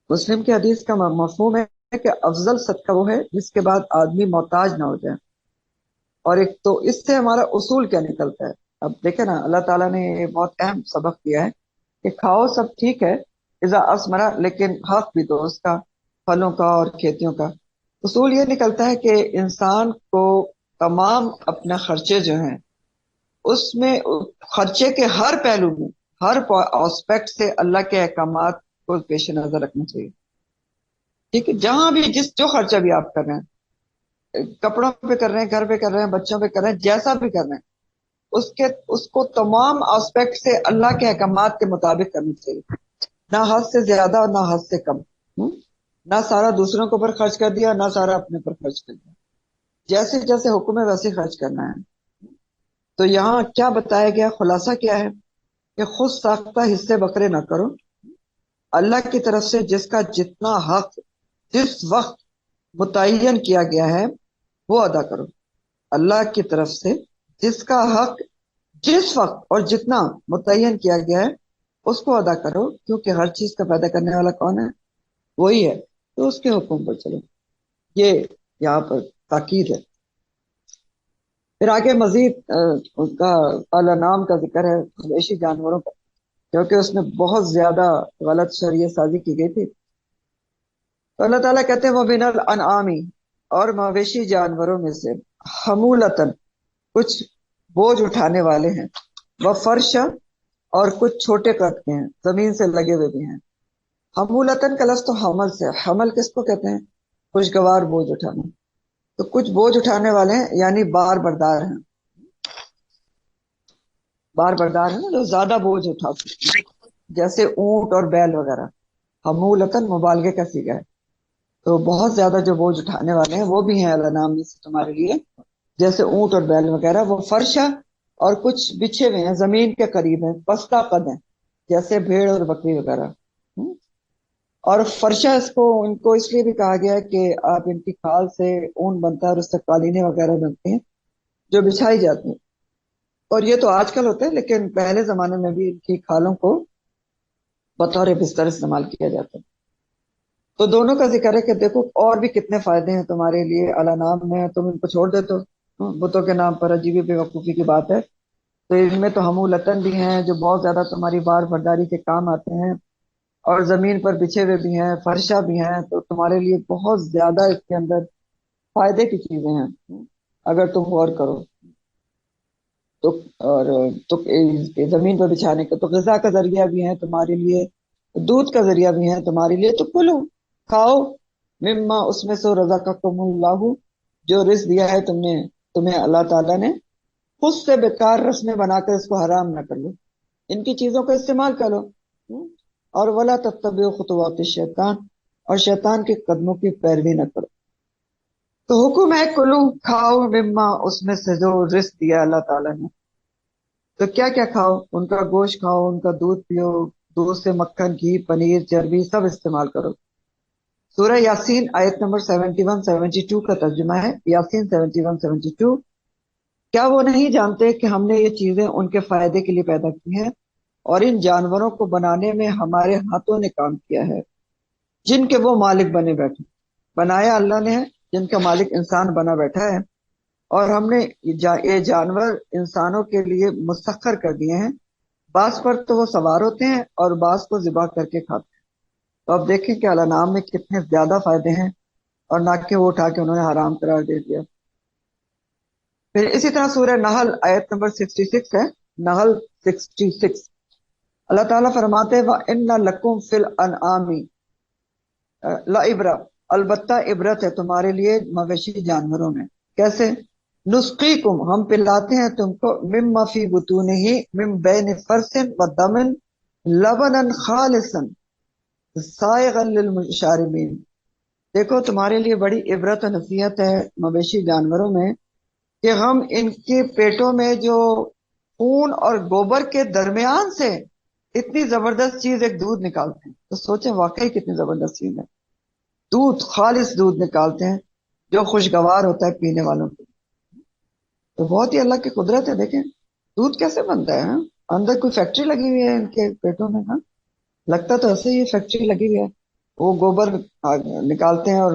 مسلم کی حدیث کا مفہوم ہے کہ افضل صدقہ وہ ہے جس کے بعد آدمی محتاج نہ ہو جائے، اور ایک تو اس سے ہمارا اصول کیا نکلتا ہے، اب دیکھیں نا، اللہ تعالیٰ نے یہ بہت اہم سبق دیا ہے کہ کھاؤ سب ٹھیک ہے اذا اسمرا، لیکن حق بھی دو اس کا، پھلوں کا اور کھیتیوں کا۔ اصول یہ نکلتا ہے کہ انسان کو تمام اپنے خرچے جو ہیں اس میں، خرچے کے ہر پہلو میں، ہر آسپیکٹ سے اللہ کے احکامات کو پیش نظر رکھنا چاہیے، ٹھیک ہے؟ جہاں بھی جو خرچہ بھی آپ کر رہے ہیں، کپڑوں پہ کر رہے ہیں، گھر پہ کر رہے ہیں، بچوں پہ کر رہے ہیں، جیسا بھی کر رہے ہیں، اس کو تمام آسپیکٹ سے اللہ کے احکامات کے مطابق کرنی چاہیے، نہ حد سے زیادہ اور نہ حد سے کم، نہ سارا دوسروں کے اوپر خرچ کر دیا، نہ سارا اپنے اوپر خرچ کر دیا، جیسے جیسے حکم ہے ویسے خرچ کرنا ہے۔ تو یہاں کیا بتایا گیا، خلاصہ کیا ہے کہ خود ساختہ حصے بکرے نہ کرو، اللہ کی طرف سے جس کا جتنا حق جس وقت متعین کیا گیا ہے وہ ادا کرو، اللہ کی طرف سے جس کا حق جس وقت اور جتنا متعین کیا گیا ہے اس کو ادا کرو، کیونکہ ہر چیز کا پیدا کرنے والا کون ہے؟ وہی ہے، تو اس کے حکم پر چلو۔ یہ یہاں پر تاکید ہے۔ پھر آگے مزید ان کا الانعام کا ذکر ہے، مویشی جانوروں پر، کیونکہ اس میں بہت زیادہ غلط شریعت سازی کی گئی تھی۔ تو اللہ تعالیٰ کہتے ہیں وَمِنَ الْأَنْعَامِ، اور مویشی جانوروں میں سے حمولتاً کچھ بوجھ اٹھانے والے ہیں، وَفَرْشًا اور کچھ چھوٹے قد کے ہیں، زمین سے لگے ہوئے بھی ہیں۔ حمولتاً کا لفظ تو حمل سے، حمل کس کو کہتے ہیں؟ خوشگوار بوجھ اٹھانا۔ تو کچھ بوجھ اٹھانے والے ہیں یعنی بار بردار ہیں، بار بردار ہیں نا، جو زیادہ بوجھ اٹھا سکتے ہیں، جیسے اونٹ اور بیل وغیرہ۔ حمولتاً مبالغے کا صیغہ ہے، تو بہت زیادہ جو بوجھ اٹھانے والے ہیں وہ بھی ہیں الانعام میں سے تمہارے لیے، جیسے اونٹ اور بیل وغیرہ۔ وہ فرشا اور کچھ بچھے ہوئے ہیں، زمین کے قریب ہیں، پستہ قد ہیں، جیسے بھیڑ اور بکری وغیرہ۔ اور فرشا ان کو اس لیے بھی کہا گیا ہے کہ آپ ان کی کھال سے اون بنتا ہے اور اس سے قالینیں وغیرہ بنتے ہیں جو بچھائی جاتی ہیں، اور یہ تو آج کل ہوتا ہے، لیکن پہلے زمانے میں بھی ان کی کھالوں کو بطور بستر استعمال کیا جاتا ہے۔ تو دونوں کا ذکر ہے کہ دیکھو اور بھی کتنے فائدے ہیں تمہارے لیے الانعام میں، تم ان کو چھوڑ دیتے ہو بتوں کے نام پر، عجیب بے وقوفی کی بات ہے۔ تو ان میں تو حمولتاً بھی ہیں جو بہت زیادہ تمہاری بار برداری کے کام آتے ہیں، اور زمین پر بچھے ہوئے بھی ہیں، فرشا بھی ہیں، تو تمہارے لیے بہت زیادہ اس کے اندر فائدے کی چیزیں ہیں اگر تم غور کرو تو۔ اور تو زمین پر بچھانے کا تو غذا کا ذریعہ بھی ہیں تمہارے لیے، دودھ کا ذریعہ بھی ہیں تمہارے لیے، تو کلو کھاؤ مما اس میں سے رزقکم اللہ، جو رزق دیا ہے تمہیں اللہ تعالیٰ نے، خود سے بیکار رسمیں بنا کر اس کو حرام نہ کر لو، ان کی چیزوں کا استعمال کرو، اور ولا تتبعوا خطوات الشیطان، اور شیطان کے قدموں کی پیروی نہ کرو۔ تو حکم ہے کلو کھاؤ مما اس میں سے جو رزق دیا اللہ تعالیٰ نے۔ تو کیا کیا کھاؤ؟ ان کا گوشت کھاؤ، ان کا دودھ پیو، دودھ سے مکھن، گھی، پنیر، چربی سب استعمال کرو۔ سورہ یاسین آیت نمبر 71-72 کا ترجمہ ہے، یاسین 71-72۔ کیا وہ نہیں جانتے کہ ہم نے یہ چیزیں ان کے فائدے کے لیے پیدا کی ہیں، اور ان جانوروں کو بنانے میں ہمارے ہاتھوں نے کام کیا ہے، جن کے وہ مالک بنے بیٹھے، بنایا اللہ نے ہے، جن کا مالک انسان بنا بیٹھا ہے، اور ہم نے یہ جانور انسانوں کے لیے مسخر کر دیے ہیں، بعض پر تو وہ سوار ہوتے ہیں اور بعض کو ذبح کر کے کھاتے ہیں۔ تو اب دیکھیں کہ الانعام میں کتنے زیادہ فائدے ہیں، اور نہ کہ وہ اٹھا کے انہوں نے حرام قرار دے دیا۔ پھر اسی طرح سورہ نحل آیت نمبر 66 ہے، نحل 66، اللہ تعالیٰ فرماتے ہیں وَإِنَّ لَكُمْ فِي الْأَنْعَامِ لَعِبْرَةً، البتہ عبرت ہے تمہارے لیے مویشی جانوروں میں۔ کیسے؟ نسقیکم، ہم پلاتے ہیں تم کو، مما فی بطونہ، من بین فرث ودم لبنا خالصا سائغا للشاربین۔ دیکھو تمہارے لیے بڑی عبرت و نصیحت ہے مویشی جانوروں میں کہ ہم ان کے پیٹوں میں جو خون اور گوبر کے درمیان سے اتنی زبردست چیز ایک دودھ نکالتے ہیں۔ تو سوچیں واقعی کتنی زبردست چیز ہے، دودھ، خالص دودھ نکالتے ہیں جو خوشگوار ہوتا ہے پینے والوں کو۔ تو بہت ہی اللہ کی قدرت ہے۔ دیکھیں دودھ کیسے بنتا ہے، اندر کوئی فیکٹری لگی ہوئی ہے ان کے پیٹوں میں، لگتا تو ایسے ہی فیکٹری لگی ہوئی ہے، وہ گوبر نکالتے ہیں اور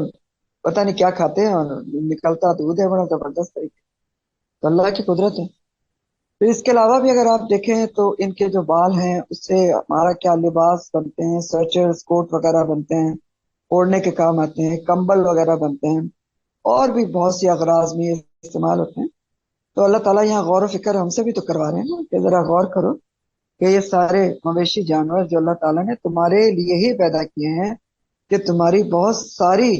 پتہ نہیں کیا کھاتے ہیں، اور نکلتا دودھ ہے بڑا زبردست طریقے۔ تو اللہ کی قدرت ہے۔ پھر اس کے علاوہ بھی اگر آپ دیکھیں تو ان کے جو بال ہیں اس سے ہمارا کیا لباس بنتے ہیں، سویٹرز، کوٹ وغیرہ بنتے ہیں، اوڑھنے کے کام آتے ہیں، کمبل وغیرہ بنتے ہیں، اور بھی بہت سی اغراض میں استعمال ہوتے ہیں۔ تو اللہ تعالیٰ یہاں غور و فکر ہم سے بھی تو کروا رہے ہیں نا کہ ذرا غور کرو کہ یہ سارے مویشی جانور جو اللہ تعالیٰ نے تمہارے لیے ہی پیدا کیے ہیں کہ تمہاری بہت ساری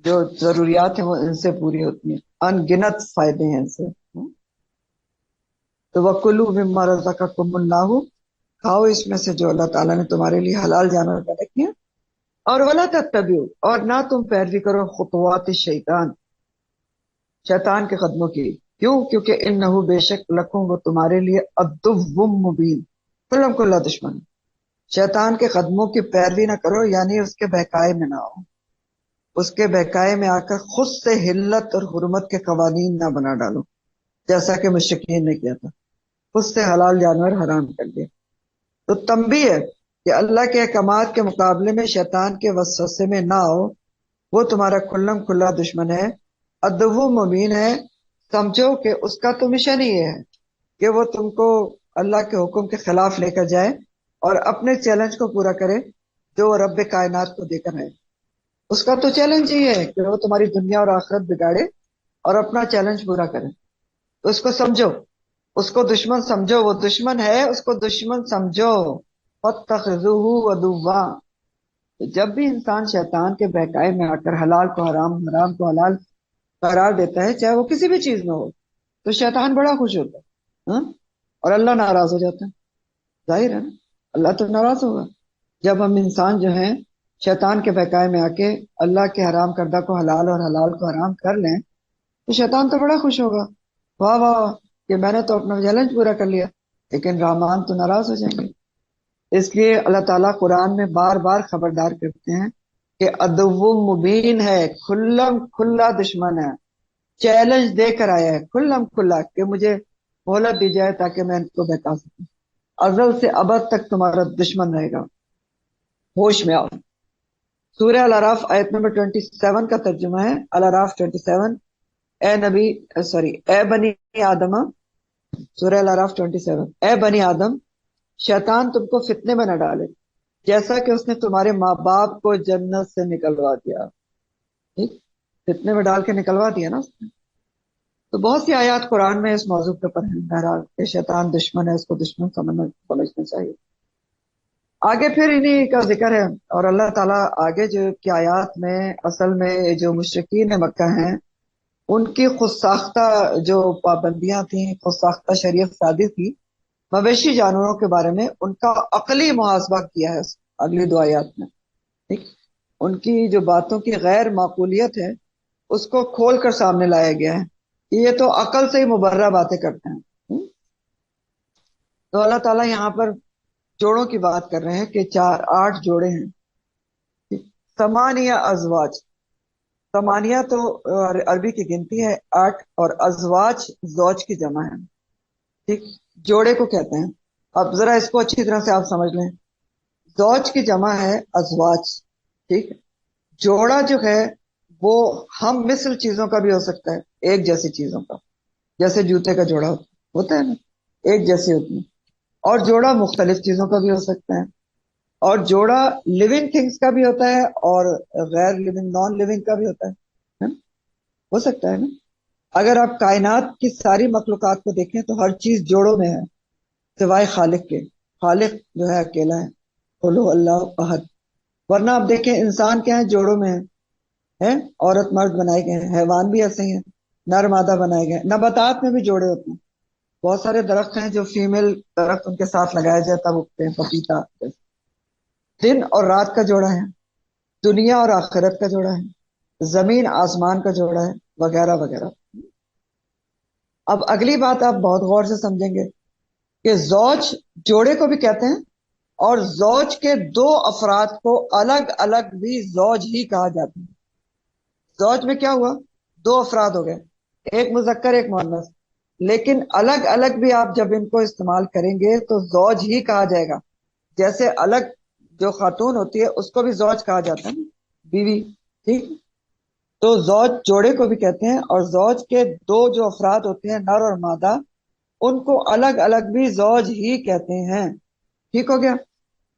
جو ضروریات ہیں وہ ان سے پوری ہوتی ہیں، ان گنت فائدے ہیں ان سے۔ تو وَكُلُوا مِمَّا رَزَقَكُمُ اللَّهُ، کھاؤ اس میں سے جو اللہ تعالیٰ نے تمہارے لیے حلال جانور پیدا کیا، اور وَلَا تَتَّبِعُوا، اور نہ تم پیروی کرو خطوات الشیطان، شیطان کے قدموں کی۔ کیوں؟ کیونکہ انہو بے شک لکم، وہ تمہارے لیے عدو مبین، کھلم کھلا دشمن۔ شیطان کے قدموں کی پیروی نہ کرو، یعنی اس کے بہکائے میں نہ آؤ، اس کے بہکائے میں آ کر خود سے حلت اور حرمت کے قوانین نہ بنا ڈالو، جیسا کہ مشرکین نے کیا تھا، خود سے حلال جانور حرام کر دیا۔ تو تنبیہ ہے کہ اللہ کے احکامات کے مقابلے میں شیطان کے وسوسے میں نہ آؤ، وہ تمہارا کھلم کھلا دشمن ہے، عدو مبین ہے۔ سمجھو کہ اس کا تو مشن ہی ہے کہ وہ تم کو اللہ کے حکم کے خلاف لے کر جائے اور اپنے چیلنج کو پورا کرے جو وہ رب کائنات کو دے کر ہے۔ اس کا تو چیلنج ہی ہے کہ وہ تمہاری دنیا اور آخرت بگاڑے اور اپنا چیلنج پورا کرے۔ تو اس کو سمجھو، اس کو دشمن سمجھو، وہ دشمن ہے، اس کو دشمن سمجھو۔ فَاتَّخِذُوهُ عَدُوًّا، تو جب بھی انسان شیطان کے بہکائے میں آ کر حلال کو حرام، حرام کو حلال قرار دیتا ہے، چاہے وہ کسی بھی چیز میں ہو، تو شیطان بڑا خوش ہوتا ہے، ہاں؟ اور اللہ ناراض ہو جاتا ہے۔ ظاہر ہے نا، اللہ تو ناراض ہوگا جب ہم انسان جو ہیں شیطان کے بہکائے میں آ کے اللہ کے حرام کردہ کو حلال اور حلال کو حرام کر لیں، تو شیطان تو بڑا خوش ہوگا، واہ واہ کہ میں نے تو اپنا چیلنج پورا کر لیا۔ لیکن رحمان تو ناراض ہو جائیں گے۔ اس لیے اللہ تعالیٰ قرآن میں بار بار خبردار کرتے ہیں کہ عدو مبین ہے، کھلم کھلا دشمن ہے، چیلنج دے کر آیا ہے کھلم کھلا کہ مجھے مہلت دی جائے تاکہ میں ان کو بہکا سکوں۔ ازل سے ابد تک تمہارا دشمن رہے گا، ہوش میں آؤ۔ سورہ الاعراف آیت نمبر 27 کا ترجمہ ہے، الاعراف 27، اے نبی اے بنی آدم، سورہ الاعراف 27، اے بنی آدم، شیطان تم کو فتنے میں نہ ڈالے جیسا کہ اس نے تمہارے ماں باپ کو جنت سے نکلوا دیا۔ ٹھیک، فتنے میں ڈال کے نکلوا دیا نا اس نے۔ تو بہت سی آیات قرآن میں اس موضوع کے اوپر ہیں، بہرحال کہ شیطان دشمن ہے، اس کو دشمن سمجھنا چاہیے۔ آگے پھر انہی کا ذکر ہے، اور اللہ تعالیٰ آگے جو کی آیات میں اصل میں جو مشرکین مکہ ہیں ان کی خود ساختہ جو پابندیاں تھیں، خود ساختہ شریعت سازی تھی مویشی جانوروں کے بارے میں، ان کا عقلی محاسبہ کیا ہے اگلی دو آیات میں۔ ٹھیک، ان کی جو باتوں کی غیر معقولیت ہے اس کو کھول کر سامنے لایا گیا ہے کہ یہ تو عقل سے ہی مبرہ باتیں کرتے ہیں۔ تو اللہ تعالیٰ یہاں پر جوڑوں کی بات کر رہے ہیں کہ 8 جوڑے ہیں، ثمانیہ ازواج۔ ثمانیہ تو عربی کی گنتی ہے 8، اور ازواج زوج کی جمع ہے۔ ٹھیک، جوڑے کو کہتے ہیں۔ اب ذرا اس کو اچھی طرح سے آپ سمجھ لیں، زوج کی جمع ہے ازواج، ٹھیک، جوڑا جو ہے وہ ہم مثل چیزوں کا بھی ہو سکتا ہے، ایک جیسی چیزوں کا، جیسے جوتے کا جوڑا ہوتا ہے نا، ایک جیسی ہوتی ہے، اور جوڑا مختلف چیزوں کا بھی ہو سکتا ہے، اور جوڑا لیونگ تھنگس کا بھی ہوتا ہے اور غیر لیونگ نان لیونگ کا بھی ہوتا ہے، ہو سکتا ہے نا۔ اگر آپ کائنات کی ساری مخلوقات کو دیکھیں تو ہر چیز جوڑوں میں ہے سوائے خالق کے۔ خالق جو ہے اکیلا ہے، قل هو اللہ احد۔ ورنہ آپ دیکھیں انسان کیا ہے، جوڑوں میں ہے، عورت مرد بنائے گئے ہیں، حیوان بھی ایسے ہی ہیں، نر مادہ بنائے گئے ہیں، نباتات میں بھی جوڑے ہوتے ہیں۔ بہت سارے درخت ہیں جو فیمیل درخت ان کے ساتھ لگایا جائے تب اگتے ہیں، پپیتا۔ دن اور رات کا جوڑا ہے، دنیا اور آخرت کا جوڑا ہے، زمین آسمان کا جوڑا ہے، وغیرہ وغیرہ۔ اب اگلی بات آپ بہت غور سے سمجھیں گے کہ زوج جوڑے کو بھی کہتے ہیں، اور زوج کے 2 افراد کو الگ الگ بھی زوج ہی کہا جاتا ہے۔ زوج میں کیا ہوا، 2 افراد ہو گئے، ایک مذکر ایک مؤنث، لیکن الگ الگ بھی آپ جب ان کو استعمال کریں گے تو زوج ہی کہا جائے گا۔ جیسے الگ جو خاتون ہوتی ہے اس کو بھی زوج کہا جاتا ہے نا، بیوی، ٹھیک۔ تو زوج جوڑے کو بھی کہتے ہیں، اور زوج کے 2 جو افراد ہوتے ہیں نر اور مادہ، ان کو الگ الگ بھی زوج ہی کہتے ہیں۔ ٹھیک ہو گیا۔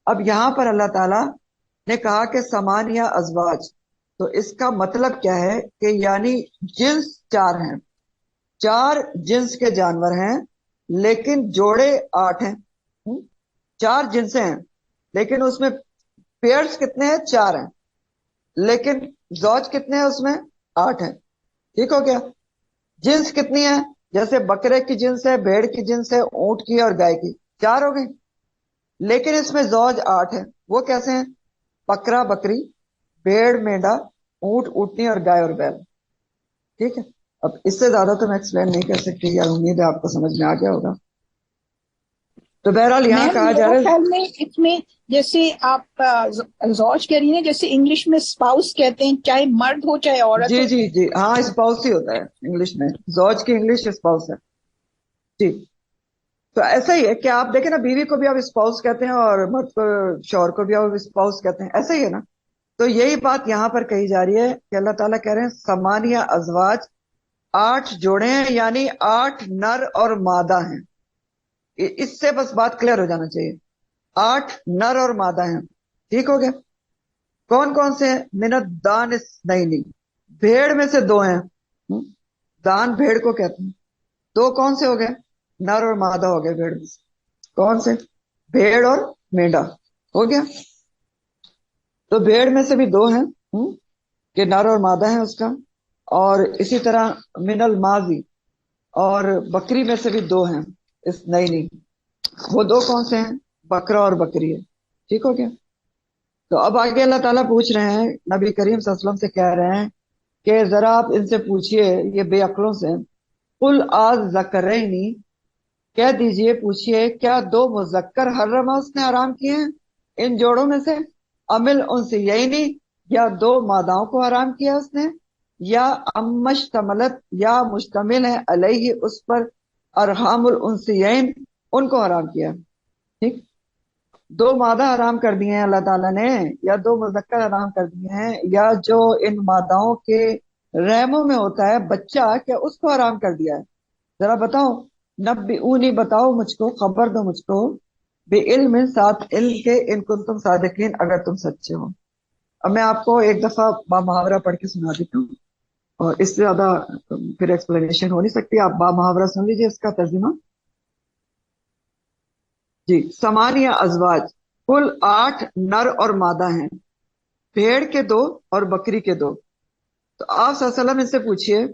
اب یہاں پر اللہ تعالیٰ نے کہا کہ ثمانیہ ازواج، تو اس کا مطلب کیا ہے کہ یعنی جنس 4 ہیں، 4 جنس کے جانور ہیں، لیکن جوڑے 8 ہیں۔ 4 جنسیں ہیں لیکن اس میں پیئرز کتنے ہیں، 4 ہیں، لیکن زوج کتنے ہیں اس میں، 8 ہیں۔ ٹھیک ہو گیا۔ جنس کتنی ہے، جیسے بکرے کی جنس ہے، بھیڑ کی جنس ہے، اونٹ کی اور گائے کی، 4 ہو گئی. لیکن اس میں زوج 8 ہے. وہ کیسے ہیں؟ بکرا بکری، بھیڑ مینڈا، اونٹ اونٹنی اور گائے اور بیل. ٹھیک ہے. اب اس سے زیادہ تو میں ایکسپلین نہیں کر سکتی یار، امید ہے آپ کو سمجھ میں آ گیا ہوگا. تو بہرحال یہاں میم کہا جا میرا رہا ہے خیال میں اس میں جیسے آپ زوج کہہ رہی ہیں، جیسے انگلش میں اسپاؤس کہتے ہیں، چاہے مرد ہو چاہے عورت جی ہو. جی جی ہاں، اسپاؤس ہی ہوتا ہے انگلش میں، زوج کی انگلش اسپاؤس ہے. جی. تو ایسا ہی ہے کہ آپ دیکھیں نا، بیوی کو بھی آپ اسپاؤس کہتے ہیں اور مرد کو، شوہر کو بھی آپ اسپاؤس کہتے ہیں، ایسا ہی ہے نا. تو یہی بات یہاں پر کہی جا رہی ہے کہ اللہ تعالیٰ کہہ رہے ہیں سمانیہ ازواج، 8 جوڑے ہیں، یعنی 8 نر اور مادہ ہیں. اس سے بس بات کلیئر ہو جانا چاہیے. 8 نر اور مادہ ہیں. ٹھیک ہو گیا. کون کون سے ہیں؟ من الدان اثنین، بھیڑ میں سے 2 ہیں. دان بھیڑ کو کہتے ہیں. 2 کون سے ہو گئے؟ نر اور مادہ ہو گئے بھیڑ میں سے. کون سے؟ بھیڑ اور مینڈا. ہو گیا. تو بھیڑ میں سے بھی 2 ہیں کہ نر اور مادہ ہیں اس کا. اور اسی طرح من الماضی، اور بکری میں سے بھی 2 ہیں اس نئی نہیں. وہ 2 کون سے ہیں؟ بکرا اور بکری ہے. ٹھیک ہو گیا. تو اب آگے اللہ تعالیٰ پوچھ رہے ہیں، نبی کریم صلی اللہ علیہ وسلم سے کہہ رہے ہیں کہ ذرا آپ ان سے پوچھئے، یہ بے عقلوں سے، قل آز ذکرینی، کہہ دیجئے، پوچھئے، کیا 2 مذکر حرم اس نے حرام کیے ہیں ان جوڑوں میں سے؟ امل انثیینی، یا 2 ماداؤں کو حرام کیا اس نے؟ یا امشتملت، یا مشتمل ہے علیہ اس پر ارحام الانثیین، ان کو حرام کیا. ٹھیک. 2 مادہ حرام کر دیے ہیں اللہ تعالیٰ نے، یا 2 مذکر حرام کر دیے ہیں، یا جو ان ماداؤں کے رحموں میں ہوتا ہے بچہ، کیا اس کو حرام کر دیا ہے؟ ذرا بتاؤ. نبئونی، بتاؤ مجھ کو، خبر دو مجھ کو، بے علم، ساتھ علم کے، ان کنتم صادقین، اگر تم سچے ہو. اب میں آپ کو ایک دفعہ با محاورہ پڑھ کے سنا دیتا ہوں، اور اس سے زیادہ پھر ایکسپلینیشن ہو نہیں سکتی. آپ با محاورہ سن لیجیے اس کا ترجمہ. جی. سمانیہ ازواج، کل 8 نر اور مادہ ہیں، بھیڑ کے 2 اور بکری کے 2. تو آپ صلی اللہ علیہ وسلم ان سے پوچھئے،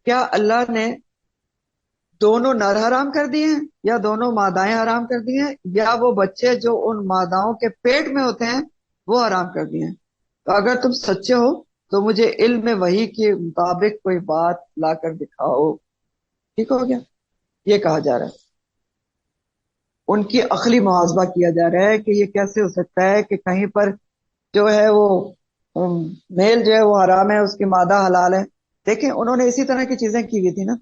کیا اللہ نے دونوں نر حرام کر دیے ہیں، یا دونوں مادائیں حرام کر دی ہیں، یا وہ بچے جو ان ماداؤں کے پیٹ میں ہوتے ہیں وہ حرام کر دیے ہیں؟ تو اگر تم سچے ہو تو مجھے علم وحی کے مطابق کوئی بات لا کر دکھاؤ. ٹھیک ہو گیا. یہ کہا جا رہا ہے، ان کی عقلی محاسبہ کیا جا رہا ہے کہ یہ کیسے ہو سکتا ہے کہ کہیں پر جو ہے وہ میل جو ہے وہ حرام ہے، اس کی مادہ حلال ہے. دیکھیں انہوں نے اسی طرح کی چیزیں کی ہوئی تھی نا.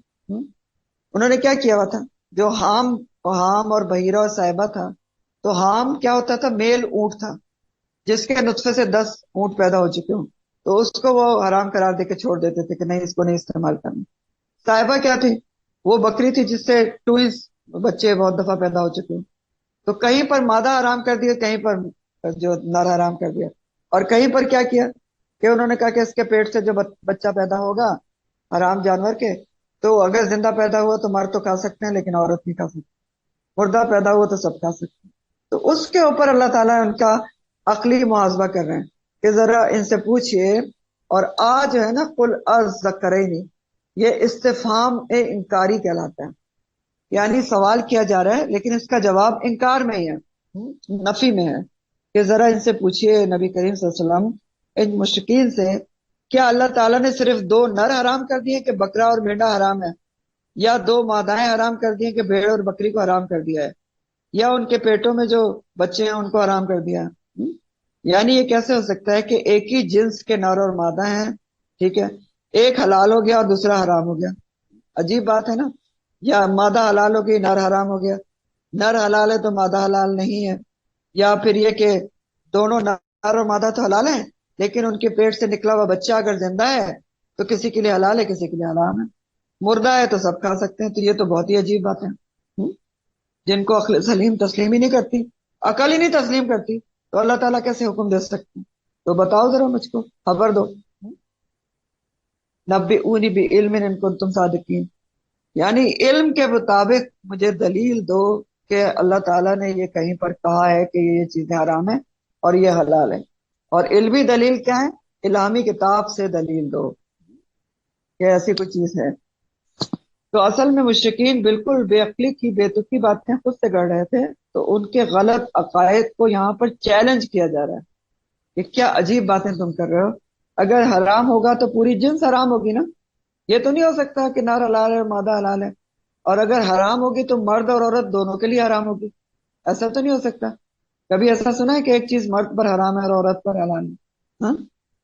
انہوں نے کیا کیا ہوا تھا؟ جو حام اور بحیرہ اور صاحبہ تھا، تو حام کیا ہوتا تھا؟ میل اونٹ تھا جس کے نطفے سے 10 اونٹ پیدا ہو چکے ہوں، تو اس کو وہ حرام قرار دے کے چھوڑ دیتے تھے کہ نہیں، اس کو نہیں استعمال کرنا. صاحبہ کیا تھی؟ وہ بکری تھی جس سے ٹوئنز بچے بہت دفعہ پیدا ہو چکے ہوں. تو کہیں پر مادہ حرام کر دیا، کہیں پر جو نر حرام کر دیا. اور کہیں پر کیا کیا کہ انہوں نے کہا کہ اس کے پیٹ سے جو بچہ پیدا ہوگا حرام جانور کے، تو اگر زندہ پیدا ہوا تو مرد تو کھا سکتے ہیں لیکن عورت نہیں کھا سکتی، مردہ پیدا ہوا تو سب کھا سکتے ہیں. تو اس کے اوپر اللہ تعالیٰ ان کا عقلی محاسبہ کر رہے ہیں کہ ذرا ان سے پوچھئے. اور آج جو ہے نا، قل الذکرین، یہ استفہام انکاری کہلاتا ہے، یعنی سوال کیا جا رہا ہے لیکن اس کا جواب انکار میں ہی ہے، نفی میں ہے. کہ ذرا ان سے پوچھئے نبی کریم صلی اللہ علیہ وسلم، ان مشرکین سے، کیا اللہ تعالیٰ نے صرف 2 نر حرام کر دیے کہ بکرا اور مینڈا حرام ہے، یا 2 مادائیں حرام کر دیے کہ بھیڑ اور بکری کو حرام کر دیا ہے، یا ان کے پیٹوں میں جو بچے ہیں ان کو حرام کر دیا ہے؟ یعنی یہ کیسے ہو سکتا ہے کہ ایک ہی جنس کے نر اور مادہ ہیں، ٹھیک ہے، ایک حلال ہو گیا اور دوسرا حرام ہو گیا؟ عجیب بات ہے نا. یا مادہ حلال ہو گئی، نر حرام ہو گیا. نر حلال ہے تو مادہ حلال نہیں ہے. یا پھر یہ کہ دونوں نر اور مادہ تو حلال ہیں لیکن ان کے پیٹ سے نکلا ہوا بچہ اگر زندہ ہے تو کسی کے لیے حلال ہے، کسی کے لیے حرام ہے. مردہ ہے تو سب کھا سکتے ہیں. تو یہ تو بہت ہی عجیب بات ہے. جن کو عقل سلیم تسلیم ہی نہیں کرتی، عقل ہی نہیں تسلیم کرتی، تو اللہ تعالیٰ کیسے حکم دے سکتے ہیں؟ تو بتاؤ ذرا مجھ کو، خبر دو. نبئونی بعلم ان کنتم صادقین، یعنی علم کے مطابق مجھے دلیل دو کہ اللہ تعالیٰ نے یہ کہیں پر کہا ہے کہ یہ چیزیں حرام ہیں اور یہ حلال ہے. اور علمی دلیل کیا ہے؟ الہامی کتاب سے دلیل دو کہ ایسی کوئی چیز ہے. تو اصل میں مشرکین بالکل بے عقلی کی بے تکی باتیں خود سے گڑھ رہے تھے، تو ان کے غلط عقائد کو یہاں پر چیلنج کیا جا رہا ہے کہ کیا عجیب باتیں تم کر رہے ہو، اگر حرام ہوگا تو پوری جنس حرام ہوگی نا، یہ تو نہیں ہو سکتا کہ نر حلال ہے اور مادہ حلال ہے، اور اگر حرام ہوگی تو مرد اور عورت دونوں کے لیے حرام ہوگی، ایسا تو نہیں ہو سکتا۔ کبھی ایسا سنا ہے کہ ایک چیز مرد پر حرام ہے اور عورت پر حلال ہے؟ ہاں،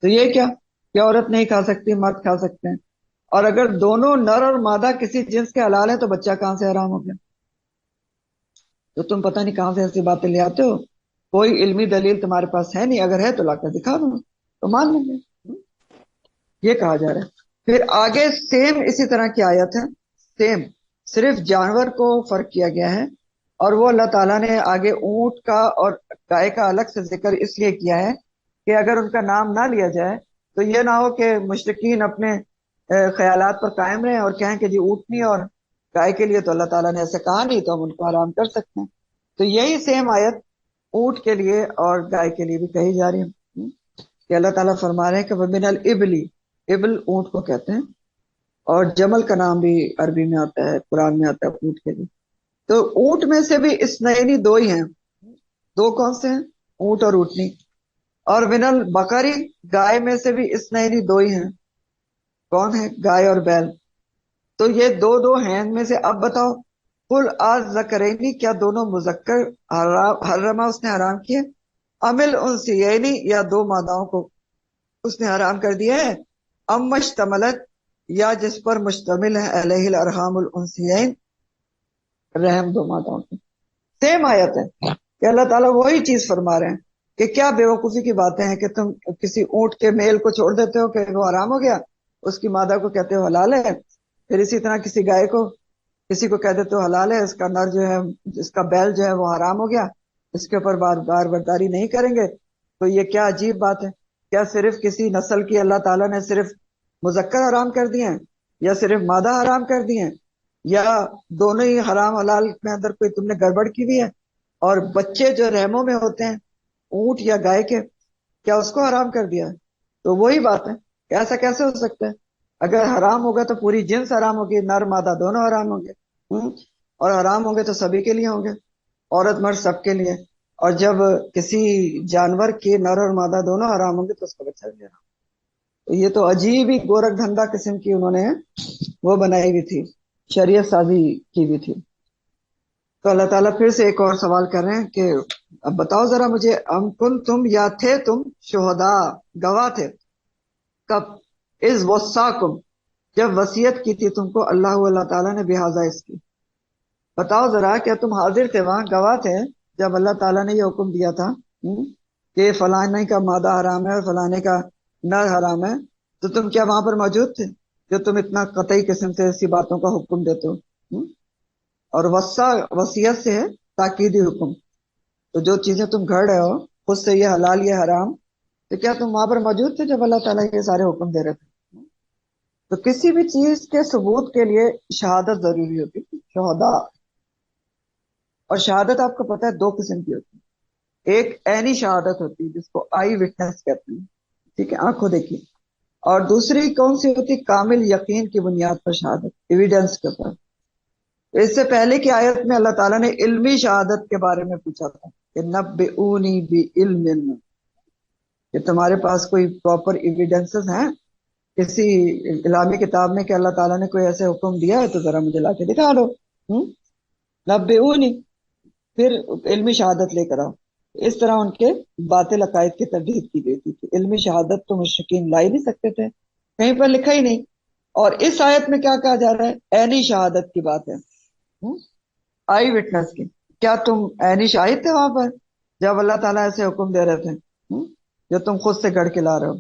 تو یہ کیا عورت نہیں کھا سکتی، مرد کھا سکتے ہیں؟ اور اگر دونوں نر اور مادہ کسی جنس کے حلال ہیں تو بچہ کہاں سے حرام ہو گیا؟ تو تم پتہ نہیں کہاں سے ایسی باتیں لے آتے ہو، کوئی علمی دلیل تمہارے پاس ہے نہیں، اگر ہے تو لا کر دکھا دو تو مان لیں گے، یہ کہا جا رہا ہے۔ پھر آگے سیم اسی طرح کی آیت ہے، سیم صرف جانور کو فرق کیا گیا ہے، اور وہ اللہ تعالیٰ نے آگے اونٹ کا اور گائے کا الگ سے ذکر اس لیے کیا ہے کہ اگر ان کا نام نہ لیا جائے تو یہ نہ ہو کہ مشرکین اپنے خیالات پر قائم رہیں اور کہیں کہ جی اونٹنی اور گائے کے لیے تو اللہ تعالیٰ نے ایسے کہا نہیں، تو ہم ان کو حرام کر سکتے ہیں۔ تو یہی سیم آیت اونٹ کے لیے اور گائے کے لیے بھی کہی جا رہی ہے کہ اللہ تعالیٰ فرما رہے ہیں کہ وَمِنَ الْإِبْلِ، ابل اونٹ کو کہتے ہیں، اور جمل کا نام بھی عربی میں آتا ہے، قرآن میں آتا ہے اونٹ کے لیے۔ تو اونٹ میں سے بھی اثنین دو ہی ہیں، دو کون سے ہیں؟ اونٹ اور اونٹنی۔ اور من البقری، گائے میں سے بھی اثنین دو ہی ہیں، کون ہے؟ گائے اور بیل۔ تو یہ دو دو ہیں ان میں سے، اب بتاؤ قل الذکرین، کیا دونوں مذکر حرما اس نے حرام کیے، امل انثیین، یا دو ماداؤں کو اس نے حرام کر دیا ہے، ام مشتملت، یا جس پر مشتمل ہے علیہ الارحام الانثیین، رحم دو ماداؤں کی۔ سیم آیت ہے کہ اللہ تعالیٰ وہی چیز فرما رہے ہیں کہ کیا بے وقوفی کی باتیں ہیں کہ تم کسی اونٹ کے میل کو چھوڑ دیتے ہو کہ وہ حرام ہو گیا، اس کی مادہ کو کہتے ہو حلال ہے، پھر اسی طرح کسی گائے کو کسی کو کہہ دیتے ہو حلال ہے، اس کا نر جو ہے، اس کا بیل جو ہے وہ حرام ہو گیا، اس کے اوپر بار برداری نہیں کریں گے۔ تو یہ کیا عجیب بات ہے، کیا صرف کسی نسل کی اللہ تعالیٰ نے صرف مذکر حرام کر دیے ہیں، یا صرف مادہ حرام کر دیے ہیں، یا دونوں ہی حرام حلال میں اندر کوئی تم نے گڑبڑ کی ہوئی ہے؟ اور بچے جو رحموں میں ہوتے ہیں اونٹ یا گائے کے، کیا اس کو حرام کر دیا ہے؟ تو وہی بات ہے کہ ایسا کیسے ہو سکتا ہے؟ اگر حرام ہوگا تو پوری جنس حرام ہوگی، نر مادہ دونوں حرام ہوں گے، اور حرام ہوں گے تو سبھی کے لیے ہوں گے، عورت مرد سب کے لیے۔ اور جب کسی جانور کے نر اور مادہ دونوں حرام ہوں گے تو اس کا بچہ بھی حرام۔ تو یہ تو عجیب ہی گورکھ دھندا قسم کی انہوں نے وہ بنائی ہوئی تھی، شریعت سازی کی ہوئی تھی۔ تو اللہ تعالیٰ پھر سے ایک اور سوال کر رہے ہیں کہ اب بتاؤ ذرا مجھے، ام کن تم، یا تھے تم، شہداء گواہ تھے، کب، از وصاکم، جب وصیت کی تھی تم کو اللہ تعالیٰ نے بہذا اس کی، بتاؤ ذرا کیا تم حاضر تھے، وہاں گواہ تھے جب اللہ تعالیٰ نے یہ حکم دیا تھا کہ فلانے کا مادہ حرام ہے اور فلانے کا نر حرام ہے، تو تم کیا وہاں پر موجود تھے جو تم اتنا قطعی قسم سے ایسی باتوں کا حکم دیتے ہو؟ اور وصیت سے ہے تاکیدی حکم، تو جو چیزیں تم گھڑ رہے ہو خود سے، یہ حلال یہ حرام، تو کیا تم وہاں پر موجود تھے جب اللہ تعالیٰ یہ سارے حکم دے رہے تھے؟ تو کسی بھی چیز کے ثبوت کے لیے شہادت ضروری ہوتی ہے، شہداء۔ اور شہادت آپ کو پتہ ہے دو قسم کی ہوتی ہے، ایک عینی شہادت ہوتی ہے جس کو آئی وٹنس کہتے ہیں، ٹھیک ہے، آنکھوں دیکھی، اور دوسری کون سی ہوتی، کامل یقین کی بنیاد پر شہادت، ایویڈنس کے اوپر۔ اس سے پہلے کی آیت میں اللہ تعالیٰ نے علمی شہادت کے بارے میں پوچھا تھا کہ نبئونی بعلم، کہ تمہارے پاس کوئی پراپر ایویڈنسز ہیں کسی الہامی کتاب میں کہ اللہ تعالیٰ نے کوئی ایسے حکم دیا ہے، تو ذرا مجھے لا کے دکھا دو۔ نبئونی، پھر علمی شہادت لے کر آؤ۔ اس طرح ان کے باطل عقائد کی تردید کی گئی تھی کہ علمی شہادت تو مشرکین لا ہی نہیں سکتے تھے، کہیں پر لکھا ہی نہیں۔ اور اس آیت میں کیا کہا جا رہا ہے؟ عینی شہادت کی بات ہے، آئی وٹنس کی۔ کیا تم عینی شاہد تھے وہاں پر جب اللہ تعالیٰ ایسے حکم دے رہے تھے جو تم خود سے گڑھ کے لا رہے ہو؟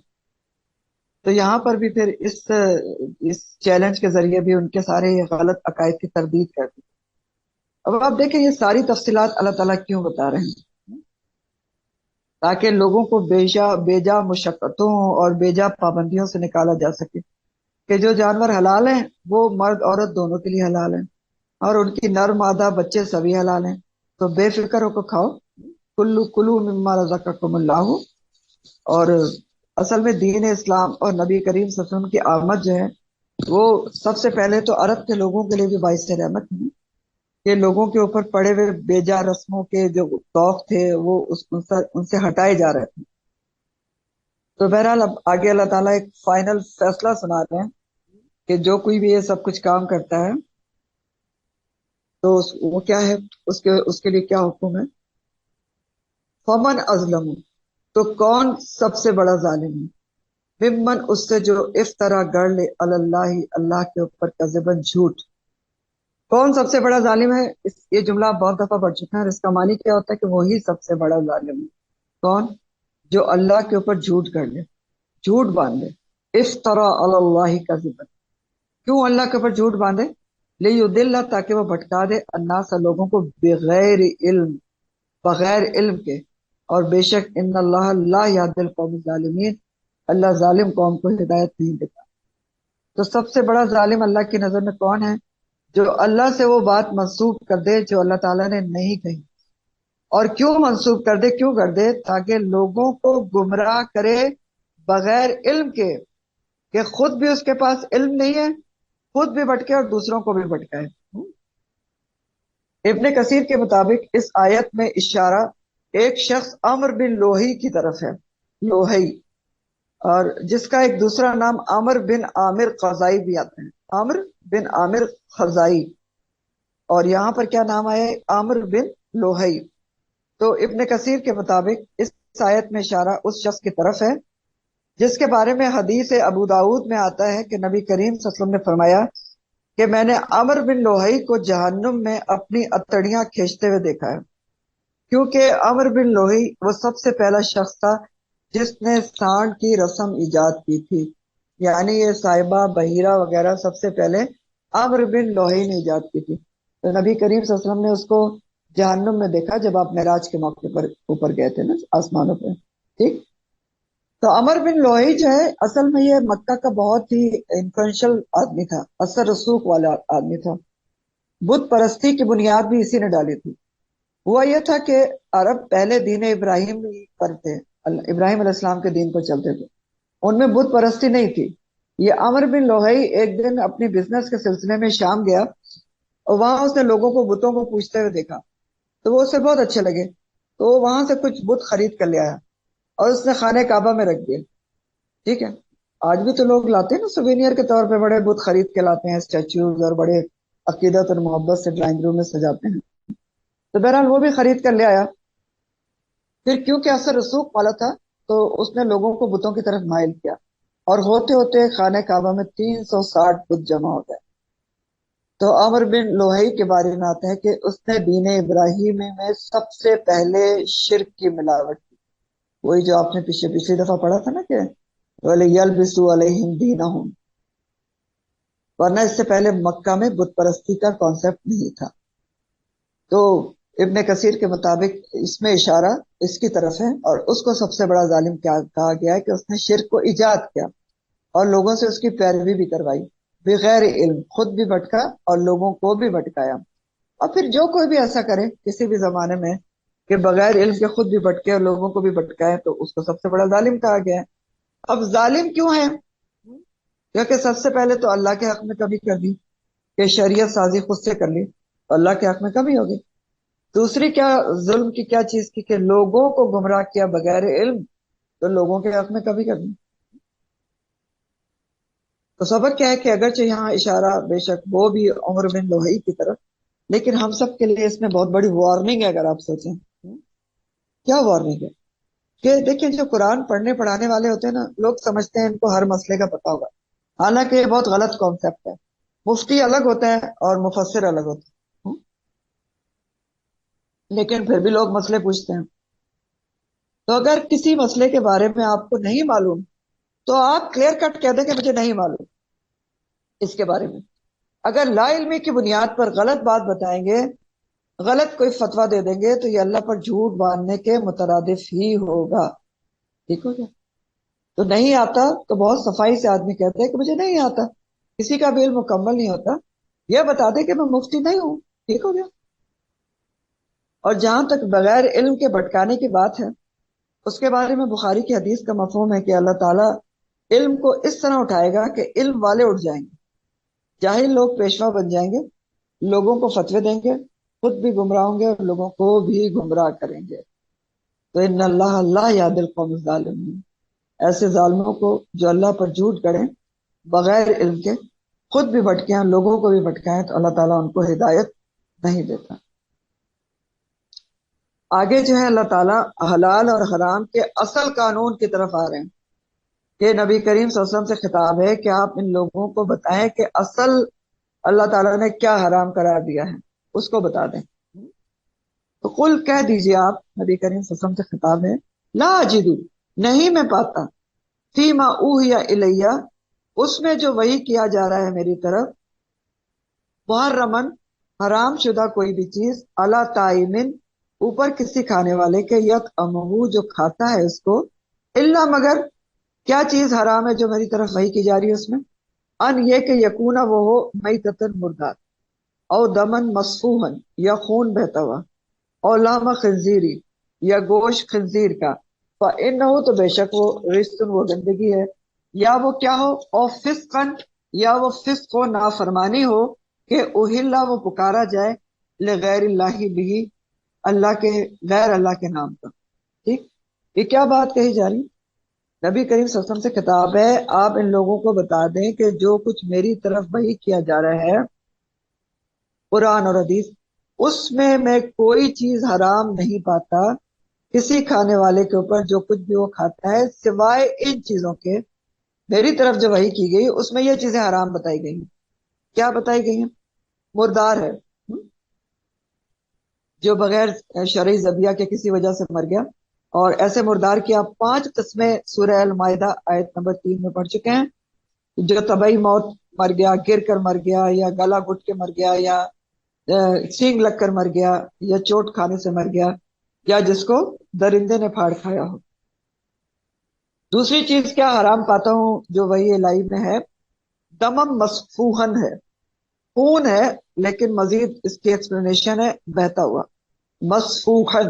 تو یہاں پر بھی پھر اس چیلنج کے ذریعے بھی ان کے سارے یہ غلط عقائد کی تردید کر دی۔ اب آپ دیکھیں یہ ساری تفصیلات اللہ تعالیٰ کیوں بتا رہے ہیں؟ تاکہ لوگوں کو بے جا مشقتوں اور بے جا پابندیوں سے نکالا جا سکے کہ جو جانور حلال ہیں وہ مرد عورت دونوں کے لیے حلال ہیں، اور ان کی نر مادہ بچے سبھی حلال ہیں، تو بے فکر ہو کو کھاؤ، کلو مما رزقکم اللہ۔ اور اصل میں دین اسلام اور نبی کریم صلی اللہ علیہ وسلم کی آمد جو ہے وہ سب سے پہلے تو عرب کے لوگوں کے لیے بھی باعث رحمت ہے کہ لوگوں کے اوپر پڑے ہوئے بیجا رسموں کے جو توق تھے وہ ان سے ہٹائے جا رہے تھے. تو بہرحال اب آگے اللہ تعالیٰ ایک فائنل فیصلہ سنا رہے ہیں کہ جو کوئی بھی یہ سب کچھ کام کرتا ہے تو وہ کیا ہے، اس کے لیے کیا حکم ہے. فمن ازلم، تو کون سب سے بڑا ظالم ہے، ممن، اس سے جو افطرا گڑ لے اللہ، اللہ کے اوپر کذبن، جھوٹ. کون سب سے بڑا ظالم ہے؟ یہ جملہ آپ بہت دفعہ پڑھ چکے ہیں اور اس کا معنی کیا ہوتا ہے کہ وہی سب سے بڑا ظالم ہے. کون؟ جو اللہ کے اوپر جھوٹ کر لے، جھوٹ باندھے. افطرا اللہ کذبن، کیوں اللہ کے اوپر جھوٹ باندھے؟ لیضل، تاکہ وہ بھٹکا دے الناس، لوگوں کو، بغیر علم، بغیر علم کے. اور بے شک ان اللہ لا یہدی القوم الظالمین، اللہ ظالم قوم کو ہدایت نہیں دیتا. تو سب سے بڑا ظالم اللہ کی نظر میں کون ہے؟ جو اللہ سے وہ بات منسوب کر دے جو اللہ تعالیٰ نے نہیں کہی. اور کیوں منسوب کر دے، کیوں کر دے؟ تاکہ لوگوں کو گمراہ کرے بغیر علم کے، کہ خود بھی اس کے پاس علم نہیں ہے، خود بھی بھٹکے اور دوسروں کو بھی بھٹکائے. ابن کثیر کے مطابق اس آیت میں اشارہ ایک شخص عمر بن لوہی کی طرف ہے، لوہی، اور جس کا ایک دوسرا نام عامر بن عامر خزائی بھی آتا ہے، عامر بن عامر خزائی. اور یہاں پر کیا نام آیا ہے؟ عامر بن لوہی. تو ابن کثیر کے مطابق اس آیت میں اشارہ اس شخص کی طرف ہے جس کے بارے میں حدیث ابو داؤد میں آتا ہے کہ نبی کریم صلی اللہ علیہ وسلم نے فرمایا کہ میں نے عامر بن لوہی کو جہنم میں اپنی اتڑیاں کھینچتے ہوئے دیکھا ہے. کیونکہ عامر بن لوہی وہ سب سے پہلا شخص تھا جس نے سانڈ کی رسم ایجاد کی تھی. یعنی یہ صاحبہ، بحیرہ وغیرہ سب سے پہلے عامر بن لوہی نے ایجاد کی تھی. تو نبی کریم صلی اللہ علیہ وسلم نے اس کو جہنم میں دیکھا جب آپ معراج کے موقع پر اوپر گئے تھے نا آسمانوں پہ. ٹھیک. تو عمر بن لوہی جو ہے اصل میں یہ مکہ کا بہت ہی انفلوئنشل آدمی تھا، اثر رسوخ والا آدمی تھا. بت پرستی کی بنیاد بھی اسی نے ڈالی تھی. ہوا یہ تھا کہ عرب پہلے دین ابراہیم پر تھے، ابراہیم علیہ السلام کے دین پر چلتے تھے، ان میں بت پرستی نہیں تھی. یہ عمر بن لوہی ایک دن اپنی بزنس کے سلسلے میں شام گیا اور وہاں اس نے لوگوں کو بتوں کو پوچھتے ہوئے دیکھا تو وہ اسے بہت اچھے لگے، تو وہ وہاں سے کچھ بت خرید کر لے آیا اور اس نے خانہ کعبہ میں رکھ دیا. ٹھیک ہے. آج بھی تو لوگ لاتے ہیں نا سوینئر کے طور پہ، بڑے بت خرید کے لاتے ہیں، اسٹیچوز، اور بڑے عقیدت اور محبت سے ڈرائنگ روم میں سجاتے ہیں. تو بہرحال وہ بھی خرید کر لے آیا. پھر کیونکہ اثر رسوخ والا تھا تو اس نے لوگوں کو بتوں کی طرف مائل کیا، اور ہوتے ہوتے خانہ کعبہ میں 360 بت جمع ہو گئے. تو عمر بن لوہی کے بارے میں آتا ہے کہ اس نے دین ابراہیمی میں سب سے پہلے شرک کی ملاوٹ کی. وہی جو آپ نے پچھلی دفعہ پڑھا تھا نا کہ وَلِيَلْبِسُوا عَلَيْهِمْ دِينَهُمْ، ورنہ اس سے پہلے مکہ میں بت پرستی کا کانسیپٹ نہیں تھا. تو ابن کثیر کے مطابق اس میں اشارہ اس کی طرف ہے، اور اس کو سب سے بڑا ظالم کیا کہا گیا ہے کہ اس نے شرک کو ایجاد کیا اور لوگوں سے اس کی پیروی بھی کروائی بغیر علم، خود بھی بھٹکا اور لوگوں کو بھی بھٹکایا. اور پھر جو کوئی بھی ایسا کرے کسی بھی زمانے میں کہ بغیر علم کے خود بھی بھٹکے اور لوگوں کو بھی بھٹکائے تو اس کو سب سے بڑا ظالم کہا گیا ہے. اب ظالم کیوں ہے؟ کیونکہ سب سے پہلے تو اللہ کے حق میں کمی کر دی کہ شریعت سازی خود سے کر لی، اللہ کے حق میں کمی ہوگی. دوسری کیا ظلم کی کیا چیز کی کہ لوگوں کو گمراہ کیا بغیر علم، تو لوگوں کے حق میں کمی کر دی. تو سبق کیا ہے کہ اگرچہ یہاں اشارہ بے شک وہ بھی عمر بن لوہی کی طرف، لیکن ہم سب کے لیے اس میں بہت بڑی وارننگ ہے. اگر آپ سوچیں کیا وارننگ ہے کہ دیکھیں جو قرآن پڑھنے پڑھانے والے ہوتے ہیں نا، لوگ سمجھتے ہیں ان کو ہر مسئلے کا پتہ ہوگا، حالانکہ یہ بہت غلط کانسیپٹ ہے. مفتی الگ ہوتا ہے اور مفسر الگ ہوتا ہے، لیکن پھر بھی لوگ مسئلے پوچھتے ہیں. تو اگر کسی مسئلے کے بارے میں آپ کو نہیں معلوم تو آپ کلیئر کٹ کہہ دیں کہ مجھے نہیں معلوم اس کے بارے میں. اگر لا علمی کی بنیاد پر غلط بات بتائیں گے، غلط کوئی فتویٰ دے دیں گے تو یہ اللہ پر جھوٹ باندھنے کے مترادف ہی ہوگا. ٹھیک ہو گیا؟ تو نہیں آتا تو بہت صفائی سے آدمی کہتے ہیں کہ مجھے نہیں آتا. کسی کا بھی علم مکمل نہیں ہوتا، یہ بتا دے کہ میں مفتی نہیں ہوں. ٹھیک ہو گیا؟ اور جہاں تک بغیر علم کے بھٹکانے کی بات ہے، اس کے بارے میں بخاری کی حدیث کا مفہوم ہے کہ اللہ تعالیٰ علم کو اس طرح اٹھائے گا کہ علم والے اٹھ جائیں گے. جاہل لوگ پیشوا بن جائیں گے، لوگوں کو فتوے دیں گے، خود بھی گمراہ ہوں گے اور لوگوں کو بھی گمراہ کریں گے۔ تو ان اللہ لا یہدی القوم الظالمین، ایسے ظالموں کو جو اللہ پر جھوٹ گڑیں بغیر علم کے، خود بھی بھٹکے ہیں لوگوں کو بھی بھٹکائیں، تو اللہ تعالیٰ ان کو ہدایت نہیں دیتا۔ آگے جو ہے اللہ تعالیٰ حلال اور حرام کے اصل قانون کی طرف آ رہے ہیں کہ نبی کریم صلی اللہ علیہ وسلم سے خطاب ہے کہ آپ ان لوگوں کو بتائیں کہ اصل اللہ تعالیٰ نے کیا حرام قرار دیا ہے، اس کو بتا دیں۔ تو قل کہہ دیجئے آپ، نبی کریم صلی اللہ علیہ وسلم سے خطاب ہے، لا اجدو، نہیں میں پاتا، فیما اوحی الیہ، اس میں جو وحی کیا جا رہا ہے میری طرف، محرمن، حرام شدہ کوئی بھی چیز، علی طائمن، اوپر کسی کھانے والے کے، یطعمہ، جو کھاتا ہے اس کو، الا، مگر کیا چیز حرام ہے جو میری طرف وحی کی جا رہی ہے اس میں، ان یہ کہ یکونا وہ ہو میتتن، مردار، او دمن مسفوحن، یا خون بہتا ہوا، اور لحم خنزیری، یا گوشت خنزیر کا، فإنہ، تو بے شک وہ رجسن، وہ گندگی ہے، یا وہ کیا ہو، او فسقن، یا وہ فسق و نافرمانی ہو، کہ اوہلا، وہ پکارا جائے، لغیر اللہ بھی، اللہ کے، غیر اللہ کے نام پر۔ ٹھیک، یہ کیا بات کہی جا رہی؟ نبی کریم صلی اللہ علیہ وسلم سے خطاب ہے، آپ ان لوگوں کو بتا دیں کہ جو کچھ میری طرف وحی کیا جا رہا ہے قرآن اور حدیث، اس میں کوئی چیز حرام نہیں پاتا کسی کھانے والے کے اوپر، جو کچھ بھی وہ کھاتا ہے، سوائے ان چیزوں کے میری طرف جو وحی کی گئی اس میں یہ چیزیں حرام بتائی گئی ہیں۔ کیا بتائی گئی ہیں؟ مردار ہے، جو بغیر شرعی ذبیحہ کے کسی وجہ سے مر گیا، اور ایسے مردار کی آپ 5 قسمیں سورہ المائدہ آیت نمبر 3 میں پڑھ چکے ہیں، جو طبعی موت مر گیا، گر کر مر گیا، یا گلا گھٹ کے مر گیا، یا سینگ لگ کر مر گیا، یا چوٹ کھانے سے مر گیا، یا جس کو درندے نے پھاڑ کھایا ہو۔ دوسری چیز کیا حرام پاتا ہوں جو وہی الہی میں ہے، دمم مسفوحن ہے، خون ہے، لیکن مزید اس کی ایکسپلینیشن ہے بہتا ہوا، مسفوحن،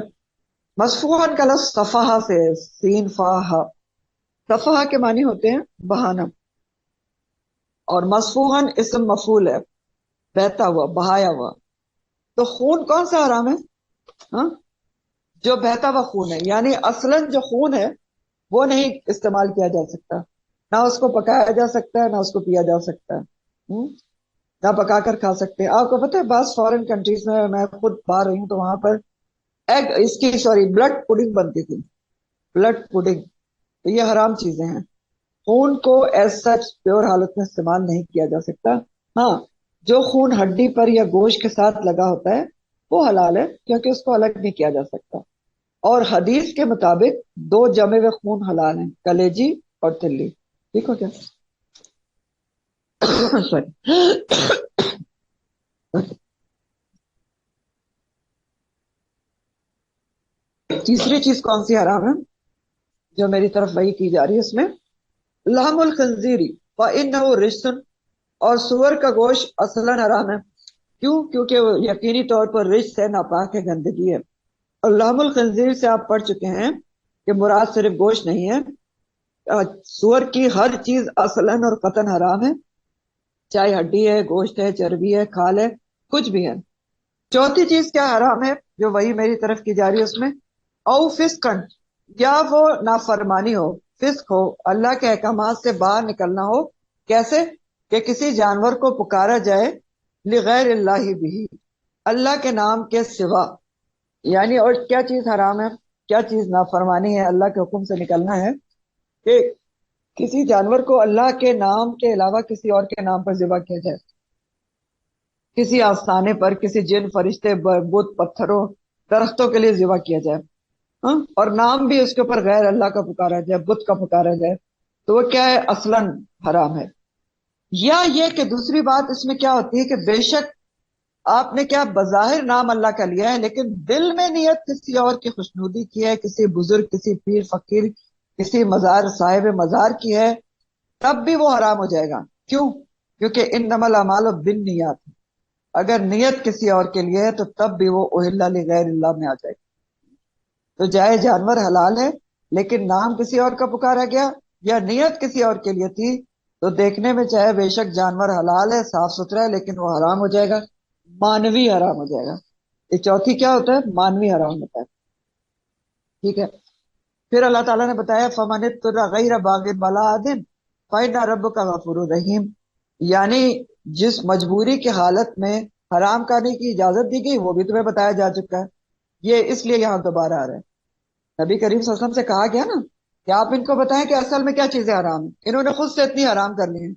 مسفوحن کا لفظ صفحہ سے، سین فاہا، صفحہ کے معنی ہوتے ہیں بہانا، اور مسفوحن اسم مفعول ہے، بہتا ہوا، بہایا ہوا۔ تو خون کون سا حرام ہے؟ ہاں، جو بہتا ہوا خون ہے، یعنی اصلاً جو خون ہے وہ نہیں استعمال کیا جا سکتا، نہ اس کو پکایا جا سکتا ہے، نہ اس کو پیا جا سکتا ہے، نہ پکا کر کھا سکتے ہیں۔ آپ کو پتہ ہے بعض فورن کنٹریز میں خود باہر رہی ہوں تو وہاں پر ایگ، اس کی بلڈ پڈنگ بنتی تھی، بلڈ پڈنگ، تو یہ حرام چیزیں ہیں۔ خون کو ایز سچ پیور حالت میں استعمال نہیں کیا جا سکتا، ہاں جو خون ہڈی پر یا گوشت کے ساتھ لگا ہوتا ہے وہ حلال ہے، کیونکہ اس کو الگ نہیں کیا جا سکتا، اور حدیث کے مطابق 2 جمے ہوئے خون حلال ہیں، کلیجی اور تلی۔ ٹھیک ہو کیا؟ سوری۔ تیسری چیز کون سی حرام ہے جو میری طرف وحی کی جا رہی ہے، اس میں لحم الخنزیری فإنہ رجس، اور سور کا گوشت اصلاً حرام ہے۔ کیوں؟ کیونکہ وہ یقینی طور پر رجس ہے، ناپاک ہے، گندگی ہے۔ اور لحم الخنزیر سے آپ پڑھ چکے ہیں کہ مراد صرف گوشت نہیں ہے، سور کی ہر چیز اصلاً اور قطعاً حرام ہے، چاہے ہڈی ہے، گوشت ہے، چربی ہے، کھال ہے، کچھ بھی ہے۔ چوتھی چیز کیا حرام ہے جو وہی میری طرف کی جا رہی ہے، اس میں او فسقن، یا وہ نافرمانی ہو، فسق ہو، اللہ کے احکامات سے باہر نکلنا ہو۔ کیسے؟ کہ کسی جانور کو پکارا جائے لغیر اللہ بھی، اللہ کے نام کے سوا، یعنی اور کیا چیز حرام ہے، کیا چیز نافرمانی ہے، اللہ کے حکم سے نکلنا ہے کہ کسی جانور کو اللہ کے نام کے علاوہ کسی اور کے نام پر ذبح کیا جائے، کسی آستانے پر، کسی جن، فرشتے، بت، پتھروں، درختوں کے لیے ذبح کیا جائے، ہاں، اور نام بھی اس کے اوپر غیر اللہ کا پکارا جائے، بت کا پکارا جائے، تو وہ کیا ہے، اصلاً حرام ہے۔ یا یہ کہ دوسری بات اس میں کیا ہوتی ہے کہ بے شک آپ نے کیا بظاہر نام اللہ کا لیا ہے، لیکن دل میں نیت کسی اور کی خوشنودی کی ہے، کسی بزرگ، کسی پیر فقیر، کسی مزار صاحب مزار کی ہے، تب بھی وہ حرام ہو جائے گا۔ کیوں؟ کیونکہ انما الاعمال بالنیات، اگر نیت کسی اور کے لیے ہے تو تب بھی وہ اہل لغیر اللہ میں آ جائے گا۔ تو جائے جانور حلال ہے، لیکن نام کسی اور کا پکارا گیا یا نیت کسی اور کے لیے تھی، تو دیکھنے میں چاہے بے شک جانور حلال ہے، صاف ستھرا ہے، لیکن وہ حرام ہو جائے گا، مانوی حرام ہو جائے گا۔ یہ چوتھی کیا ہوتا ہے؟ مانوی حرام ہوتا ہے، ٹھیک ہے۔ پھر اللہ تعالیٰ نے بتایا فَمَنِ اضْطُرَّ غَيْرَ بَاغٍ وَلَا عَادٍ فَإِنَّ رَبَّكَ غَفُورٌ رَحِيمٌ، یعنی جس مجبوری کی حالت میں حرام کھانے کی اجازت دی گئی وہ بھی تمہیں بتایا جا چکا ہے، یہ اس لیے یہاں دوبارہ آ رہا ہے۔ نبی کریم صلی اللہ علیہ وسلم سے کہا گیا نا کہ آپ ان کو بتائیں کہ اصل میں کیا چیزیں حرام ہیں، انہوں نے خود سے اتنی حرام کر لی ہیں،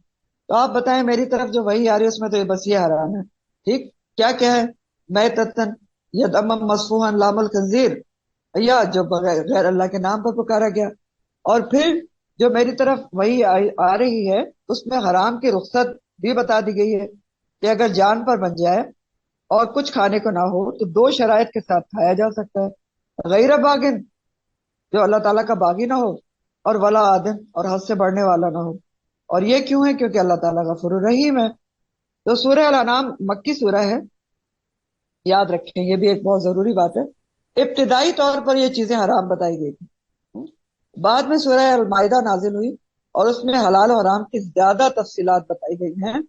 تو آپ بتائیں میری طرف جو وہی آ رہی ہے اس میں تو بس یہ حرام ہے، ٹھیک۔ کیا ہے؟ میں تتن یا دمم مسفوحا لام الخنزیر، یا جو بغیر غیر اللہ کے نام پر پکارا گیا، اور پھر جو میری طرف وہی آ رہی ہے اس میں حرام کی رخصت بھی بتا دی گئی ہے کہ اگر جان پر بن جائے اور کچھ کھانے کو نہ ہو تو دو شرائط کے ساتھ کھایا جا سکتا ہے، غیر باغن جو اللہ تعالیٰ کا باغی نہ ہو، اور ولا عادن اور حد سے بڑھنے والا نہ ہو۔ اور یہ کیوں ہے؟ کیونکہ اللہ تعالیٰ غفور الرحیم ہے۔ تو سورہ الانعام مکی سورہ ہے، یاد رکھیں یہ بھی ایک بہت ضروری بات ہے۔ ابتدائی طور پر یہ چیزیں حرام بتائی گئی تھی، بعد میں سورہ المائدہ نازل ہوئی اور اس میں حلال و حرام کی زیادہ تفصیلات بتائی گئی ہیں،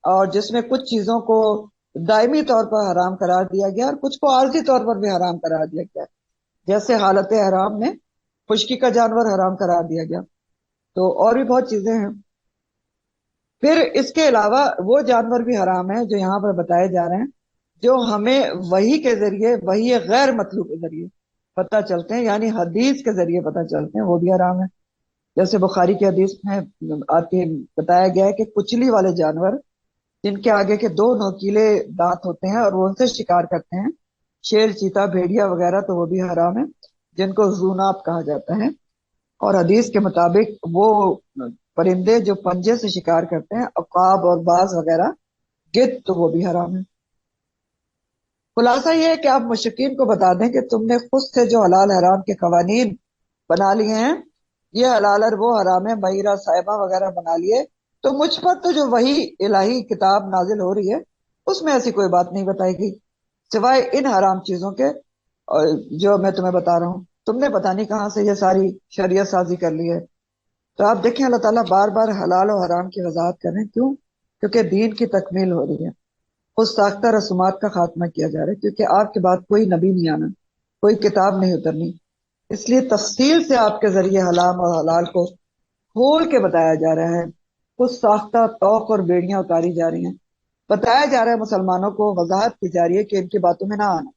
اور جس میں کچھ چیزوں کو دائمی طور پر حرام قرار دیا گیا اور کچھ کو عارضی طور پر بھی حرام قرار دیا گیا، جیسے حالت حرام میں خشکی کا جانور حرام قرار دیا گیا، تو اور بھی بہت چیزیں ہیں۔ پھر اس کے علاوہ وہ جانور بھی حرام ہیں جو یہاں پر بتائے جا رہے ہیں، جو ہمیں وحی کے ذریعے، وحی غیر مطلوب کے ذریعے پتہ چلتے ہیں، یعنی حدیث کے ذریعے پتہ چلتے ہیں، وہ بھی حرام ہے۔ جیسے بخاری کی حدیث میں آتی بتایا گیا ہے کہ کچلی والے جانور جن کے آگے کے دو نوکیلے دانت ہوتے ہیں اور وہ ان سے شکار کرتے ہیں، شیر، چیتا، بھیڑیا وغیرہ، تو وہ بھی حرام ہے، جن کو ذوناب کہا جاتا ہے۔ اور حدیث کے مطابق وہ پرندے جو پنجے سے شکار کرتے ہیں، عقاب اور باز وغیرہ، گدھ، تو وہ بھی حرام ہے۔ خلاصہ یہ ہے کہ آپ مشرکین کو بتا دیں کہ تم نے خود سے جو حلال حرام کے قوانین بنا لیے ہیں، یہ حلال اور وہ حرام ہے، معیرہ صاحبہ وغیرہ بنا لیے، تو مجھ پر تو جو وہی الہی کتاب نازل ہو رہی ہے اس میں ایسی کوئی بات نہیں بتائی گئی سوائے ان حرام چیزوں کے جو میں تمہیں بتا رہا ہوں۔ تم نے پتہ نہیں کہاں سے یہ ساری شریعت سازی کر لی ہے۔ تو آپ دیکھیں اللہ تعالیٰ بار بار حلال و حرام کی وضاحت کر رہے ہیں، کیوں؟ کیونکہ دین کی تکمیل ہو رہی ہے، خود ساختہ رسومات کا خاتمہ کیا جا رہا ہے، کیونکہ آپ کے بعد کوئی نبی نہیں آنا، کوئی کتاب نہیں اترنی، اس لیے تفصیل سے آپ کے ذریعے حرام اور حلال کو کھول کے بتایا جا رہا ہے، خود ساختہ طوق اور بیڑیاں اتاری جا رہی ہیں، بتایا جا رہا ہے مسلمانوں کو، وضاحت کی جا رہی ہے کہ ان کی باتوں میں نہ آنا۔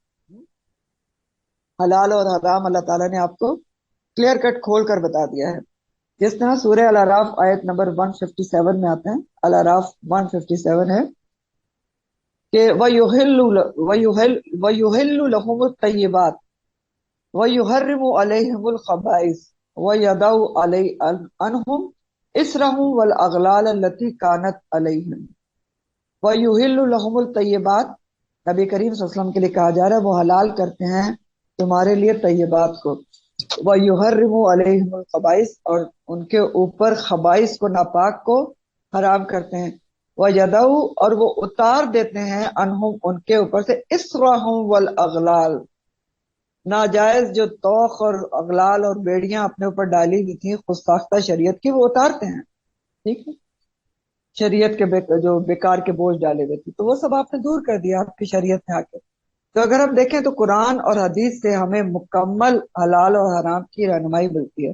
حلال اور حرام اللہ تعالیٰ نے آپ کو کلیئر کٹ کھول کر بتا دیا ہے، جس طرح سورہ الاعراف آیت نمبر 157 میں آتے ہیں، الاعراف 157 ہے کہ وَيُحِلُّ لَهُمُ الطَّيِّبَاتِ وَيُحَرِّمُ عَلَيْهِمُ الْخَبَائِثَ وَيَضَعُ عَنْهُمْ إِصْرَهُمْ وَالْأَغْلَالَ الَّتِي كَانَتْ عَلَيْهِمْ۔ وَيُحِلُّ لَهُمُ الطَّيِّبَاتِ، نبی کریم صلی اللہ علیہ وسلم کے لیے کہا جا رہا ہے وہ حلال کرتے ہیں تمہارے لیے طیبات کو، وَيُحَرِّمُ عَلَيْهِمُ الْخَبَائِثَ، اور ان کے اوپر خبائث کو، ناپاک کو حرام کرتے ہیں، وَيَضَعُ، اور وہ اتار دیتے ہیں، عنہم ان کے اوپر سے، إِصْرَهُمْ وَالْأَغْلَالَ، ناجائز جو توق اور اغلال اور بیڑیاں اپنے اوپر ڈالی ہوئی تھیں خود ساختہ شریعت کی، وہ اتارتے ہیں، ٹھیک ہے، شریعت کے جو بیکار کے بوجھ ڈالے ہوئے تھے تو وہ سب آپ نے دور کر دیا آپ کی شریعت میں آ کے۔ تو اگر ہم دیکھیں تو قرآن اور حدیث سے ہمیں مکمل حلال اور حرام کی رہنمائی ملتی ہے،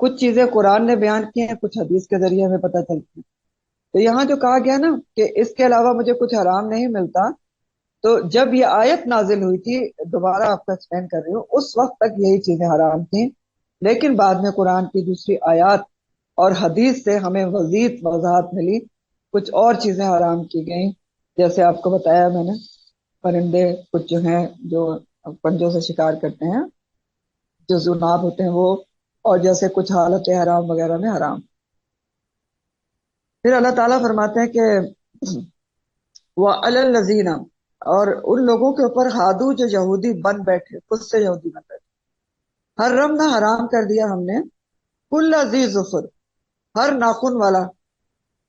کچھ چیزیں قرآن نے بیان کی ہیں، کچھ حدیث کے ذریعے ہمیں پتہ چلتی ہیں۔ تو یہاں جو کہا گیا نا کہ اس کے علاوہ مجھے کچھ حرام نہیں ملتا، تو جب یہ آیت نازل ہوئی تھی، دوبارہ آپ کو ایکسپلین کر رہی ہوں، اس وقت تک یہی چیزیں حرام تھیں، لیکن بعد میں قرآن کی دوسری آیات اور حدیث سے ہمیں مزید وضاحت ملی، کچھ اور چیزیں حرام کی گئیں، جیسے آپ کو بتایا میں نے، پرندے کچھ جو ہیں جو پنجوں سے شکار کرتے ہیں، جو ذوناب ہوتے ہیں وہ، اور جیسے کچھ حالت حرام وغیرہ میں حرام۔ پھر اللہ تعالیٰ فرماتے ہیں کہ وَعَلَى الَّذِينَ، اور ان لوگوں کے اوپر ہادو جو یہودی بن بیٹھے، خود سے یہودی بن بیٹھے، حرمنا حرام کر دیا ہم نے، کل ذی ظفر، ہر ناخن والا،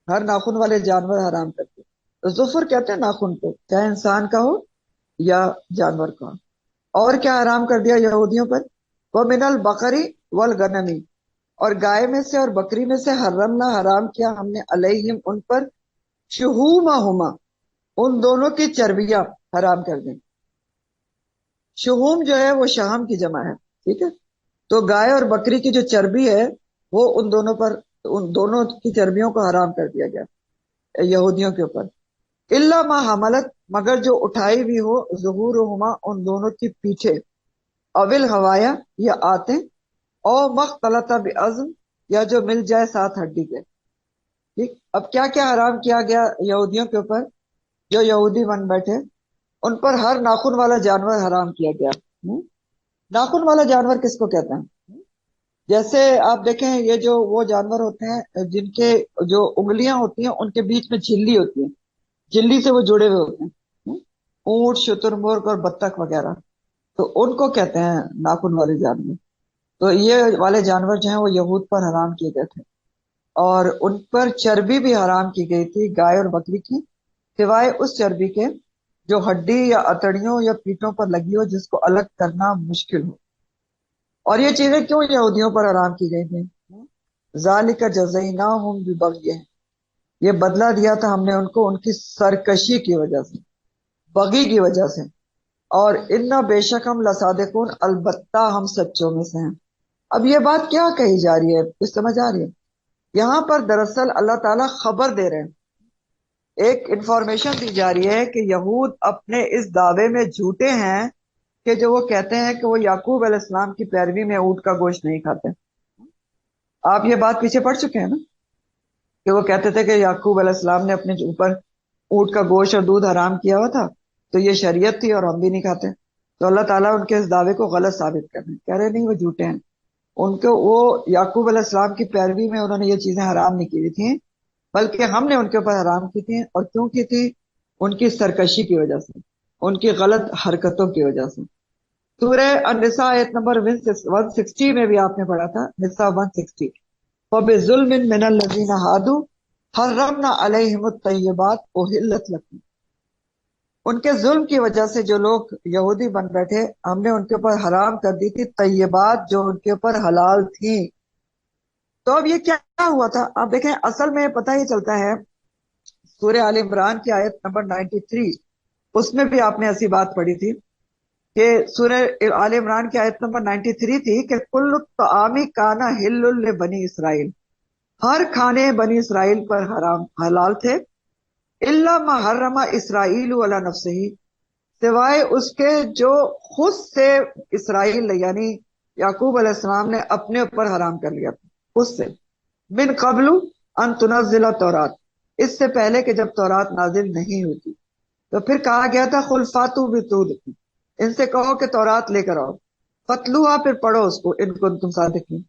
ہر ناخن والے جانور حرام کر دیا۔ تو ظفر کہتے ہیں ناخن کو، چاہے انسان کا ہو یا جانور کا ہو۔ اور کیا حرام کر دیا یہودیوں پر؟ وَمِنَ الْبَقَرِ وَالْغَنَمِ، اور گائے میں سے اور بکری میں سے حرمنا حرام کیا ہم نے علیہم ان پر شہومہما ان دونوں کی چربیاں حرام کر دیں. شہوم جو ہے وہ شہم کی جمع ہے. ٹھیک ہے. تو گائے اور بکری کی جو چربی ہے وہ ان دونوں کی چربیوں کو حرام کر دیا گیا یہودیوں کے اوپر. الا ما حملت مگر جو اٹھائی ہوئی ہو ظہورہما ان دونوں کی پیچھے اول ہوایا یا آتے او مختلط بعظم یا جو مل جائے ساتھ ہڈی کے. ٹھیک. اب کیا کیا حرام کیا گیا یہودیوں کے اوپر جو یہودی بن بیٹھے؟ ان پر ہر ناخن والا جانور حرام کیا گیا. ناخن والا جانور کس کو کہتے ہیں؟ جیسے آپ دیکھیں یہ جو وہ جانور ہوتے ہیں جن کے جو انگلیاں ہوتی ہیں ان کے بیچ میں جھلی ہوتی ہے، جھلی سے وہ جڑے ہوئے ہوتے ہیں، اونٹ شتر مرغ اور بطخ وغیرہ، تو ان کو کہتے ہیں ناخن والے جانور. تو یہ والے جانور جو ہیں وہ یہود پر حرام کیے گئے تھے اور ان پر چربی بھی حرام کی گئی تھی گائے اور بکری کی، سوائے اس چربی کے جو ہڈی یا اتڑیوں یا پیٹوں پر لگی ہو جس کو الگ کرنا مشکل ہو. اور یہ چیزیں کیوں یہودیوں پر حرام کی گئی تھیں؟ ذالک جزیناہم ببغیہم، یہ بدلہ دیا تھا ہم نے ان کو ان کی سرکشی کی وجہ سے، بغی کی وجہ سے. اور انا بے شک ہم لصادقون، البتہ ہم سچوں میں سے ہیں. اب یہ بات کیا کہی جا رہی ہے؟ کچھ سمجھ آ رہی ہے؟ یہاں پر دراصل اللہ تعالیٰ خبر دے رہے ہیں، ایک انفارمیشن دی جا رہی ہے کہ یہود اپنے اس دعوے میں جھوٹے ہیں کہ جو وہ کہتے ہیں کہ وہ یعقوب علیہ السلام کی پیروی میں اونٹ کا گوشت نہیں کھاتے. آپ یہ بات پیچھے پڑ چکے ہیں نا کہ وہ کہتے تھے کہ یعقوب علیہ السلام نے اپنے اوپر اونٹ کا گوشت اور دودھ حرام کیا ہوا تھا تو یہ شریعت تھی اور ہم بھی نہیں کھاتے. تو اللہ تعالیٰ ان کے اس دعوے کو غلط ثابت کر رہے ہیں، کہہ رہے نہیں وہ جھوٹے ہیں. ان کو وہ یعقوب علیہ السلام کی پیروی میں انہوں نے یہ چیزیں حرام نہیں کی تھیں بلکہ ہم نے ان کے اوپر حرام کی تھی. اور کیوں کی تھی؟ ان کی سرکشی کی وجہ سے، ان کی غلط حرکتوں کی وجہ سے. سورہ النساء آیت نمبر 160 میں بھی آپ نے پڑھا تھا، نساء 160، وَبِظُلْمٍ مِّنَ الَّذِينَ هَادُوا حَرَّمْنَا عَلَيْهِمُ الطَّيِّبَاتِ أُحِلَّتْ لَكُمْ. ان کے ظلم کی وجہ سے جو لوگ یہودی بن بیٹھے ہم نے ان کے اوپر حرام کر دی تھی طیبات جو ان کے اوپر حلال تھیں. تو اب یہ کیا ہوا تھا؟ آپ دیکھیں اصل میں پتہ ہی چلتا ہے سورہ آل عمران کی آیت نمبر 93، اس میں بھی آپ نے ایسی بات پڑھی تھی کہ سورہ آل عمران کی آیت نمبر 93 تھی کہ کل الطعام کانا حل لبنی اسرائیل، ہر کھانے بنی اسرائیل پر حلال تھے، الا ما حرم اسرائیل علی نفسہ، سوائے اس کے جو خود سے اسرائیل یعنی یعقوب علیہ السلام نے اپنے اوپر حرام کر لیا تھا خود سے، من قبل ان تنزل التوراۃ، اس سے پہلے کہ جب تورات نازل نہیں ہوتی. تو پھر کہا گیا تھا قل فاتوا بتورۃ، ان سے کہو کہ تورات لے کر آؤ، فتلوہا، پھر پڑھو اس کو، ان کنتم صادقین.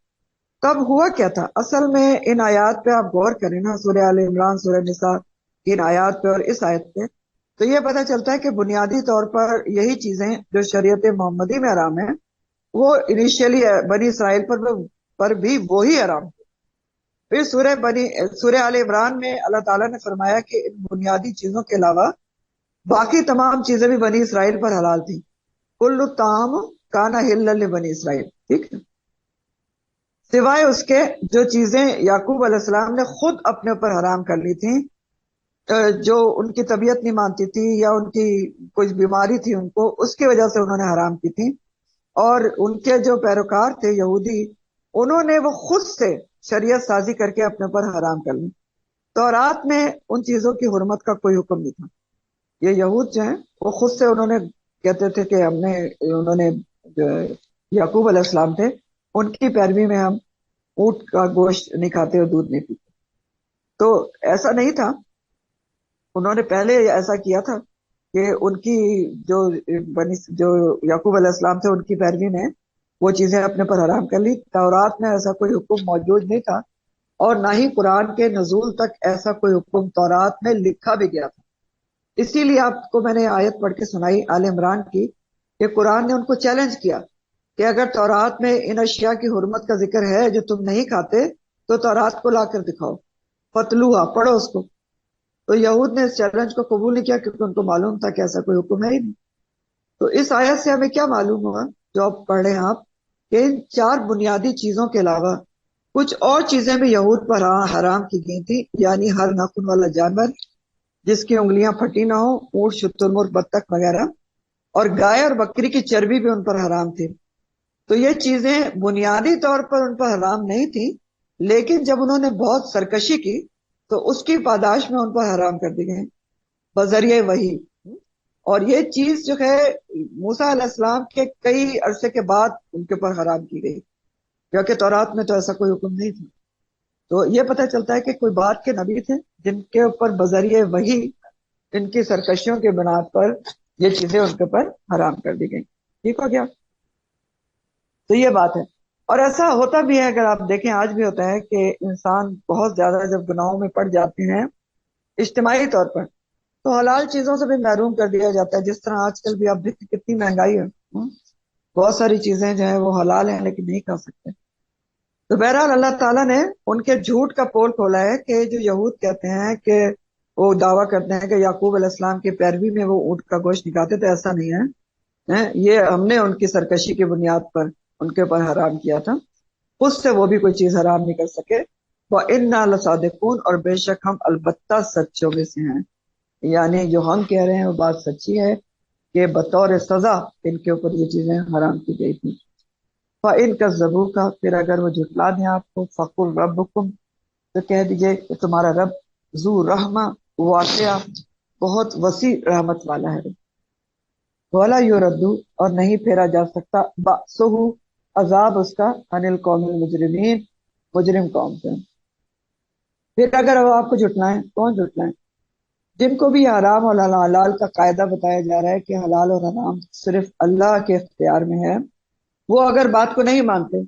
تب ہوا کیا تھا؟ اصل میں ان آیات پہ آپ غور کریں نا، سورہ آل عمران، سورہ نساء کی ان آیات پہ اور اس آیت پہ، تو یہ پتہ چلتا ہے کہ بنیادی طور پر یہی چیزیں جو شریعت محمدی میں حرام ہیں وہ انیشیلی بنی اسرائیل پر بھی وہی حرام تھے. پھر سورہ آل عمران میں اللہ تعالیٰ نے فرمایا کہ ان بنیادی چیزوں کے علاوہ باقی تمام چیزیں بھی بنی اسرائیل پر حلال تھیں. کل الطعام کانا حل لبنی اسرائیل، ٹھیک ہے، سوائے اس کے جو چیزیں یعقوب علیہ السلام نے خود اپنے اوپر حرام کر لی تھیں، جو ان کی طبیعت نہیں مانتی تھی یا ان کی کوئی بیماری تھی ان کو، اس کی وجہ سے انہوں نے حرام کی تھی. اور ان کے جو پیروکار تھے یہودی، انہوں نے وہ خود سے شریعت سازی کر کے اپنے اوپر حرام کر لی. تورات میں ان چیزوں کی حرمت کا کوئی حکم نہیں تھا. یہ یہود جو ہیں وہ خود سے انہوں نے کہتے تھے کہ انہوں نے جو یعقوب علیہ السلام تھے ان کی پیروی میں ہم اونٹ کا گوشت نہیں کھاتے اور دودھ نہیں پیتے. تو ایسا نہیں تھا، انہوں نے پہلے ایسا کیا تھا کہ ان کی جو یعقوب علیہ السلام تھے ان کی پیروی میں وہ چیزیں اپنے پر حرام کر لی. تورات میں ایسا کوئی حکم موجود نہیں تھا اور نہ ہی قرآن کے نزول تک ایسا کوئی حکم تورات میں لکھا بھی گیا تھا. اسی لیے آپ کو میں نے آیت پڑھ کے سنائی آل عمران کی کہ قرآن نے ان کو چیلنج کیا کہ اگر تورات میں ان اشیاء کی حرمت کا ذکر ہے جو تم نہیں کھاتے تو تورات کو لا کر دکھاؤ، فتلوہا، پڑھو اس کو. تو یہود نے اس چیلنج کو قبول نہیں کیا کیونکہ ان کو معلوم تھا کہ ایسا کوئی حکم ہے ہی نہیں. تو اس آیت سے ہمیں کیا معلوم ہوا جو آپ پڑھ رہے ہیں آپ، کہ ان چار بنیادی چیزوں کے علاوہ کچھ اور چیزیں بھی یہود پر حرام کی گئی تھی، یعنی ہر ناخن والا جانور جس کی انگلیاں پھٹی نہ ہو، اونٹ، شتر مرغ، بطخ وغیرہ، اور گائے اور بکری کی چربی بھی ان پر حرام تھی۔ تو یہ چیزیں بنیادی طور پر ان پر حرام نہیں تھی، لیکن جب انہوں نے بہت سرکشی کی تو اس کی پاداش میں ان پر حرام کر دی گئی بذریعہ وحی۔ اور یہ چیز جو ہے موسیٰ علیہ السلام کے کئی عرصے کے بعد ان کے اوپر حرام کی گئی، کیونکہ تورات میں تو ایسا کوئی حکم نہیں تھا۔ تو یہ پتہ چلتا ہے کہ کوئی بات کے نبی تھے جن کے اوپر بذریعہ وحی ان کی سرکشیوں کے بنیاد پر یہ چیزیں ان کے اوپر حرام کر دی گئی۔ ٹھیک ہو گیا؟ تو یہ بات ہے۔ اور ایسا ہوتا بھی ہے، اگر آپ دیکھیں آج بھی ہوتا ہے کہ انسان بہت زیادہ جب گناہوں میں پڑ جاتے ہیں اجتماعی طور پر، تو حلال چیزوں سے بھی محروم کر دیا جاتا ہے۔ جس طرح آج کل بھی آپ دیکھیں کتنی مہنگائی ہے، بہت ساری چیزیں جو ہیں وہ حلال ہیں لیکن نہیں کھا سکتے۔ تو بہرحال اللہ تعالیٰ نے ان کے جھوٹ کا پول کھولا ہے کہ جو یہود کہتے ہیں کہ وہ دعویٰ کرتے ہیں کہ یعقوب علیہ السلام کی پیروی میں وہ اونٹ کا گوشت نہیں کھاتے، تو ایسا نہیں ہے، یہ ہم نے ان کی سرکشی کی بنیاد پر ان کے اوپر حرام کیا تھا، خود سے وہ بھی کوئی چیز حرام نہیں کر سکے۔ وَإِنَّا لَصَادِقُونَ، اور بے شک ہم البتہ سچوں میں سے ہیں، یعنی جو ہم کہہ رہے ہیں وہ بات سچی ہے کہ بطور سزا ان کے اوپر یہ چیزیں حرام کی گئی تھی۔ فَإِن كَذَّبُوكَ، پھر اگر وہ جھٹلا دیں آپ کو، فَقُلْ رَبُّكُمْ، تو کہہ دیجئے کہ تمہارا رب ذو رحمہ، واسعہ، بہت وسیع رحمت والا ہے۔ وَلَا يُرَدُّ، اور نہیں پھیرا جا سکتا، بَأْسُهُ، عذاب اس کا، عَنِ الْقَوْمِ الْمُجْرِمِينَ، مجرم قوم سے۔ پھر اگر وہ آپ کو جھٹلائیں، کون جھٹلائیں؟ جن کو بھی حرام اور حلال کا قاعدہ بتایا جا رہا ہے کہ حلال اور حرام صرف اللہ کے اختیار میں ہے، وہ اگر بات کو نہیں مانتے،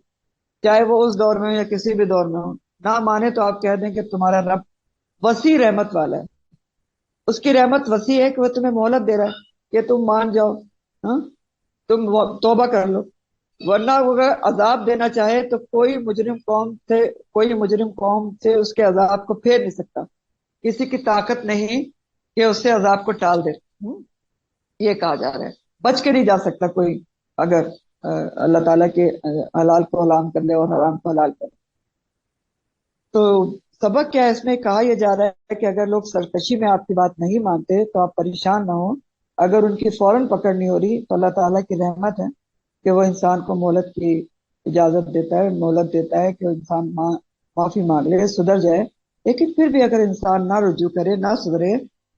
چاہے وہ اس دور میں ہو یا کسی بھی دور میں ہو، نہ مانے تو آپ کہہ دیں کہ تمہارا رب وسیع رحمت والا ہے، اس کی رحمت وسیع ہے کہ وہ تمہیں مہلت دے رہا ہے کہ تم مان جاؤ، ہاں تم توبہ کر لو، ورنہ وہ اگر عذاب دینا چاہے تو کوئی مجرم قوم سے اس کے عذاب کو پھیر نہیں سکتا، کسی کی طاقت نہیں کہ اس سے عذاب کو ٹال دے۔ یہ کہا جا رہا ہے بچ کے نہیں جا سکتا کوئی، اگر اللہ تعالیٰ کے حلال کو حرام کر لے اور حرام کو حلال کر لے۔ تو سبق کیا ہے اس میں؟ کہا یہ جا رہا ہے کہ اگر لوگ سرکشی میں آپ کی بات نہیں مانتے تو آپ پریشان نہ ہوں، اگر ان کی فوراً پکڑ نہیں ہو رہی تو اللہ تعالیٰ کی رحمت ہے کہ وہ انسان کو مہلت کی اجازت دیتا ہے، مہلت دیتا ہے کہ انسان معافی مانگ لے، سدھر جائے۔ لیکن پھر بھی اگر انسان نہ رجوع کرے، نہ سدھرے،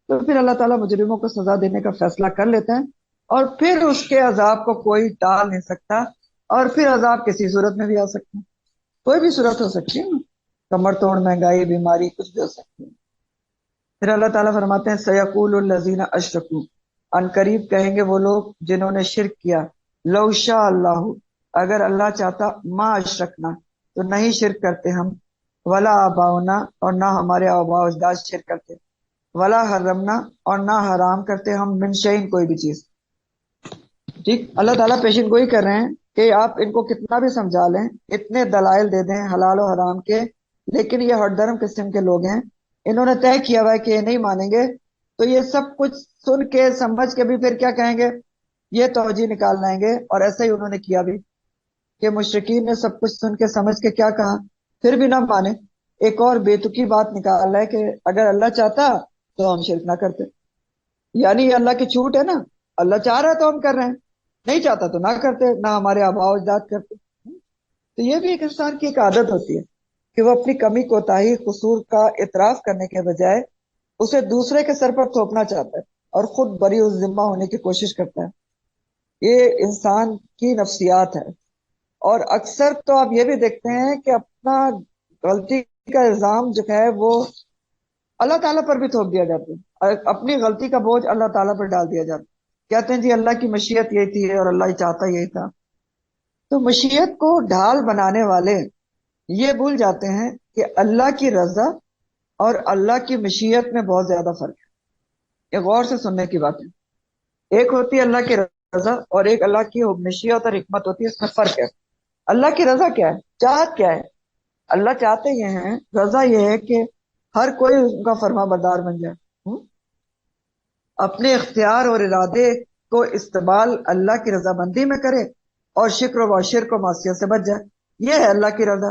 تو پھر اللہ تعالیٰ مجرموں کو سزا دینے کا فیصلہ کر لیتا ہے، اور پھر اس کے عذاب کو کوئی ٹال نہیں سکتا، اور پھر عذاب کسی صورت میں بھی آ سکتا ہے، کوئی بھی صورت ہو سکتی ہے، کمر توڑ، مہنگائی، بیماری، کچھ بھی ہو سکتی ہے۔ پھر اللہ تعالیٰ فرماتے ہیں سَيَقُولُ الَّذِينَ أَشْرَكُوا، ان قریب کہیں گے وہ لوگ جنہوں نے شرک کیا، لو شاء اللہ، اگر اللہ چاہتا، ما اشرکنا، تو نہیں شرک کرتے ہم، ولا آباؤنا، اور نہ ہمارے آباء و اجداد شرک کرتے، ولا حرمنا، اور نہ حرام کرتے ہم، من شیء، کوئی بھی چیز۔ ٹھیک، اللہ تعالیٰ پیشن گوئی کر رہے ہیں کہ آپ ان کو کتنا بھی سمجھا لیں، اتنے دلائل دے دیں حلال و حرام کے، لیکن یہ ہٹ درم قسم کے لوگ ہیں، انہوں نے طے کیا ہوا ہے کہ یہ نہیں مانیں گے، تو یہ سب کچھ سن کے سمجھ کے بھی پھر کیا کہیں گے؟ یہ توجہ نکال لائیں گے، اور ایسا ہی انہوں نے کیا بھی کہ مشرکین نے سب کچھ سن کے سمجھ کے کیا کہا، پھر بھی نہ مانے، ایک اور بیتکی بات نکال رہا ہے کہ اگر اللہ چاہتا تو ہم شرک نہ کرتے، یعنی یہ اللہ کی چھوٹ ہے نا، اللہ چاہ رہا ہے تو ہم کر رہے ہیں، نہیں چاہتا تو نہ کرتے، نہ ہمارے آباء و اجداد کرتے۔ تو یہ بھی ایک انسان کی ایک عادت ہوتی ہے کہ وہ اپنی کمی کوتاہی قصور کا اعتراف کرنے کے بجائے اسے دوسرے کے سر پر تھوپنا چاہتا ہے اور خود بری الذمہ ہونے کی کوشش کرتا ہے۔ یہ انسان کی نفسیات ہے، اور اکثر تو آپ یہ بھی دیکھتے ہیں کہ اپنا غلطی کا الزام جو ہے وہ اللہ تعالیٰ پر بھی تھوپ دیا جاتا ہے، اور اپنی غلطی کا بوجھ اللہ تعالیٰ پر ڈال دیا جاتا ہے، کہتے ہیں جی اللہ کی مشیت یہی تھی اور اللہ ہی چاہتا یہی تھا۔ تو مشیت کو ڈھال بنانے والے یہ بھول جاتے ہیں کہ اللہ کی رضا اور اللہ کی مشیت میں بہت زیادہ فرق ہے۔ یہ غور سے سننے کی بات ہے، ایک ہوتی ہے اللہ کی رضا اور ایک اللہ کی مشیت اور حکمت ہوتی ہے، اس میں فرق ہے۔ اللہ کی رضا کیا ہے؟ چاہت کیا ہے؟ اللہ چاہتے یہ ہیں، رضا یہ ہے کہ ہر کوئی ان کا فرما بردار بن جائے، اپنے اختیار اور ارادے کو استعمال اللہ کی رضا مندی میں کرے، اور شکر و شرک و معصیت سے بچ جائے، یہ ہے اللہ کی رضا۔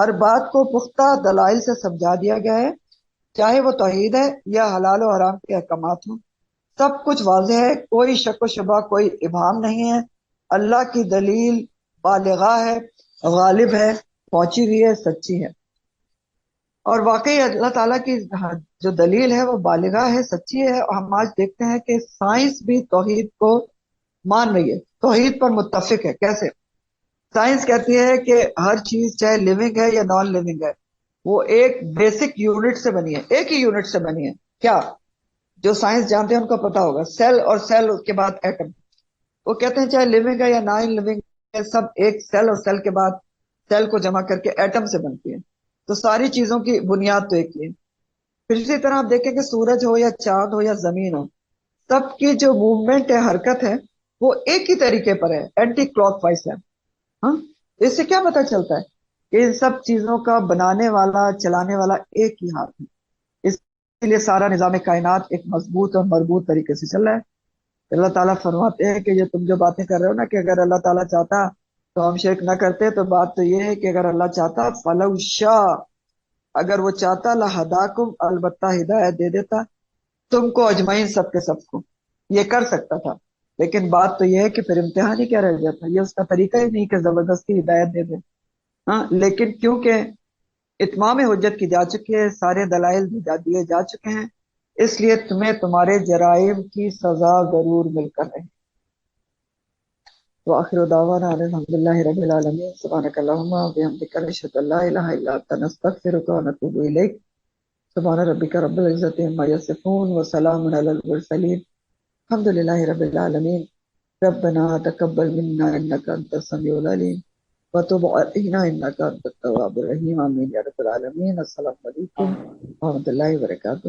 ہر بات کو پختہ دلائل سے سمجھا دیا گیا ہے، چاہے وہ توحید ہے یا حلال و حرام کے احکامات ہوں، سب کچھ واضح ہے، کوئی شک و شبہ، کوئی ابہام نہیں ہے۔ اللہ کی دلیل بالغہ ہے، غالب ہے، پہنچی ہوئی ہے، سچی ہے۔ اور واقعی اللہ تعالیٰ کی جو دلیل ہے وہ بالغہ ہے، سچی ہے۔ اور ہم آج دیکھتے ہیں کہ سائنس بھی توحید کو مان رہی ہے، توحید پر متفق ہے۔ کیسے؟ سائنس کہتی ہے کہ ہر چیز چاہے لیونگ ہے یا نان لیونگ ہے، وہ ایک بیسک یونٹ سے بنی ہے، ایک ہی یونٹ سے بنی ہے۔ کیا؟ جو سائنس جانتے ہیں ان کو پتا ہوگا، سیل اور سیل کے بعد ایٹم۔ وہ کہتے ہیں چاہے لیونگ ہے یا نان لیونگ ہے، سب ایک سیل اور سیل کے بعد سیل کو جمع کر کے ایٹم سے بنتی ہے۔ تو ساری چیزوں کی بنیاد تو ایک ہی ہے۔ پھر اسی طرح آپ دیکھیں کہ سورج ہو یا چاند ہو یا زمین ہو، سب کی جو موومنٹ ہے، حرکت ہے، وہ ایک ہی طریقے پر ہے، اینٹی کلاک وائز ہے۔ ہاں، اس سے کیا پتہ چلتا ہے کہ ان سب چیزوں کا بنانے والا، چلانے والا ایک ہی ہاتھ ہے۔ اس لیے سارا نظام کائنات ایک مضبوط اور مربوط طریقے سے چل رہا ہے۔ اللہ تعالیٰ فرماتے ہیں کہ یہ تم جو باتیں کر رہے ہو نا، کہ اگر اللہ تعالیٰ چاہتا تو ہم شرک نہ کرتے، تو بات تو یہ ہے کہ اگر اللہ چاہتا، فلو شاء، اگر وہ چاہتا، لہداکم، البتہ ہدایت دے دیتا تم کو اجمعین، سب کے سب کو، یہ کر سکتا تھا۔ لیکن بات تو یہ ہے کہ پھر امتحان ہی کیا رہ جاتا، یہ اس کا طریقہ ہی نہیں کہ زبردستی ہدایت دے دے۔ ہاں، لیکن کیونکہ اتمام حجت کی جا چکی ہے، سارے دلائل دیے جا چکے ہیں، اس لیے تمہیں تمہارے جرائم کی سزا ضرور مل کر رہے۔ وآخر دعوانا ان الحمد للہ رب العالمین۔ سبحانک اللہم وبحمدک، نشہد ان لا الہ الا انت، نستغفرک ونتوب الیک۔ سبحان ربک رب العزۃ عما یصفون وسلام علی المرسلین، الحمد للہ رب العالمین۔ ربنا تقبل منا انک انت السمیع العلیم وتب علینا انک انت التواب الرحیم، آمین یا رب العالمین۔ السلام علیکم ورحمۃ اللہ وبرکاتہ۔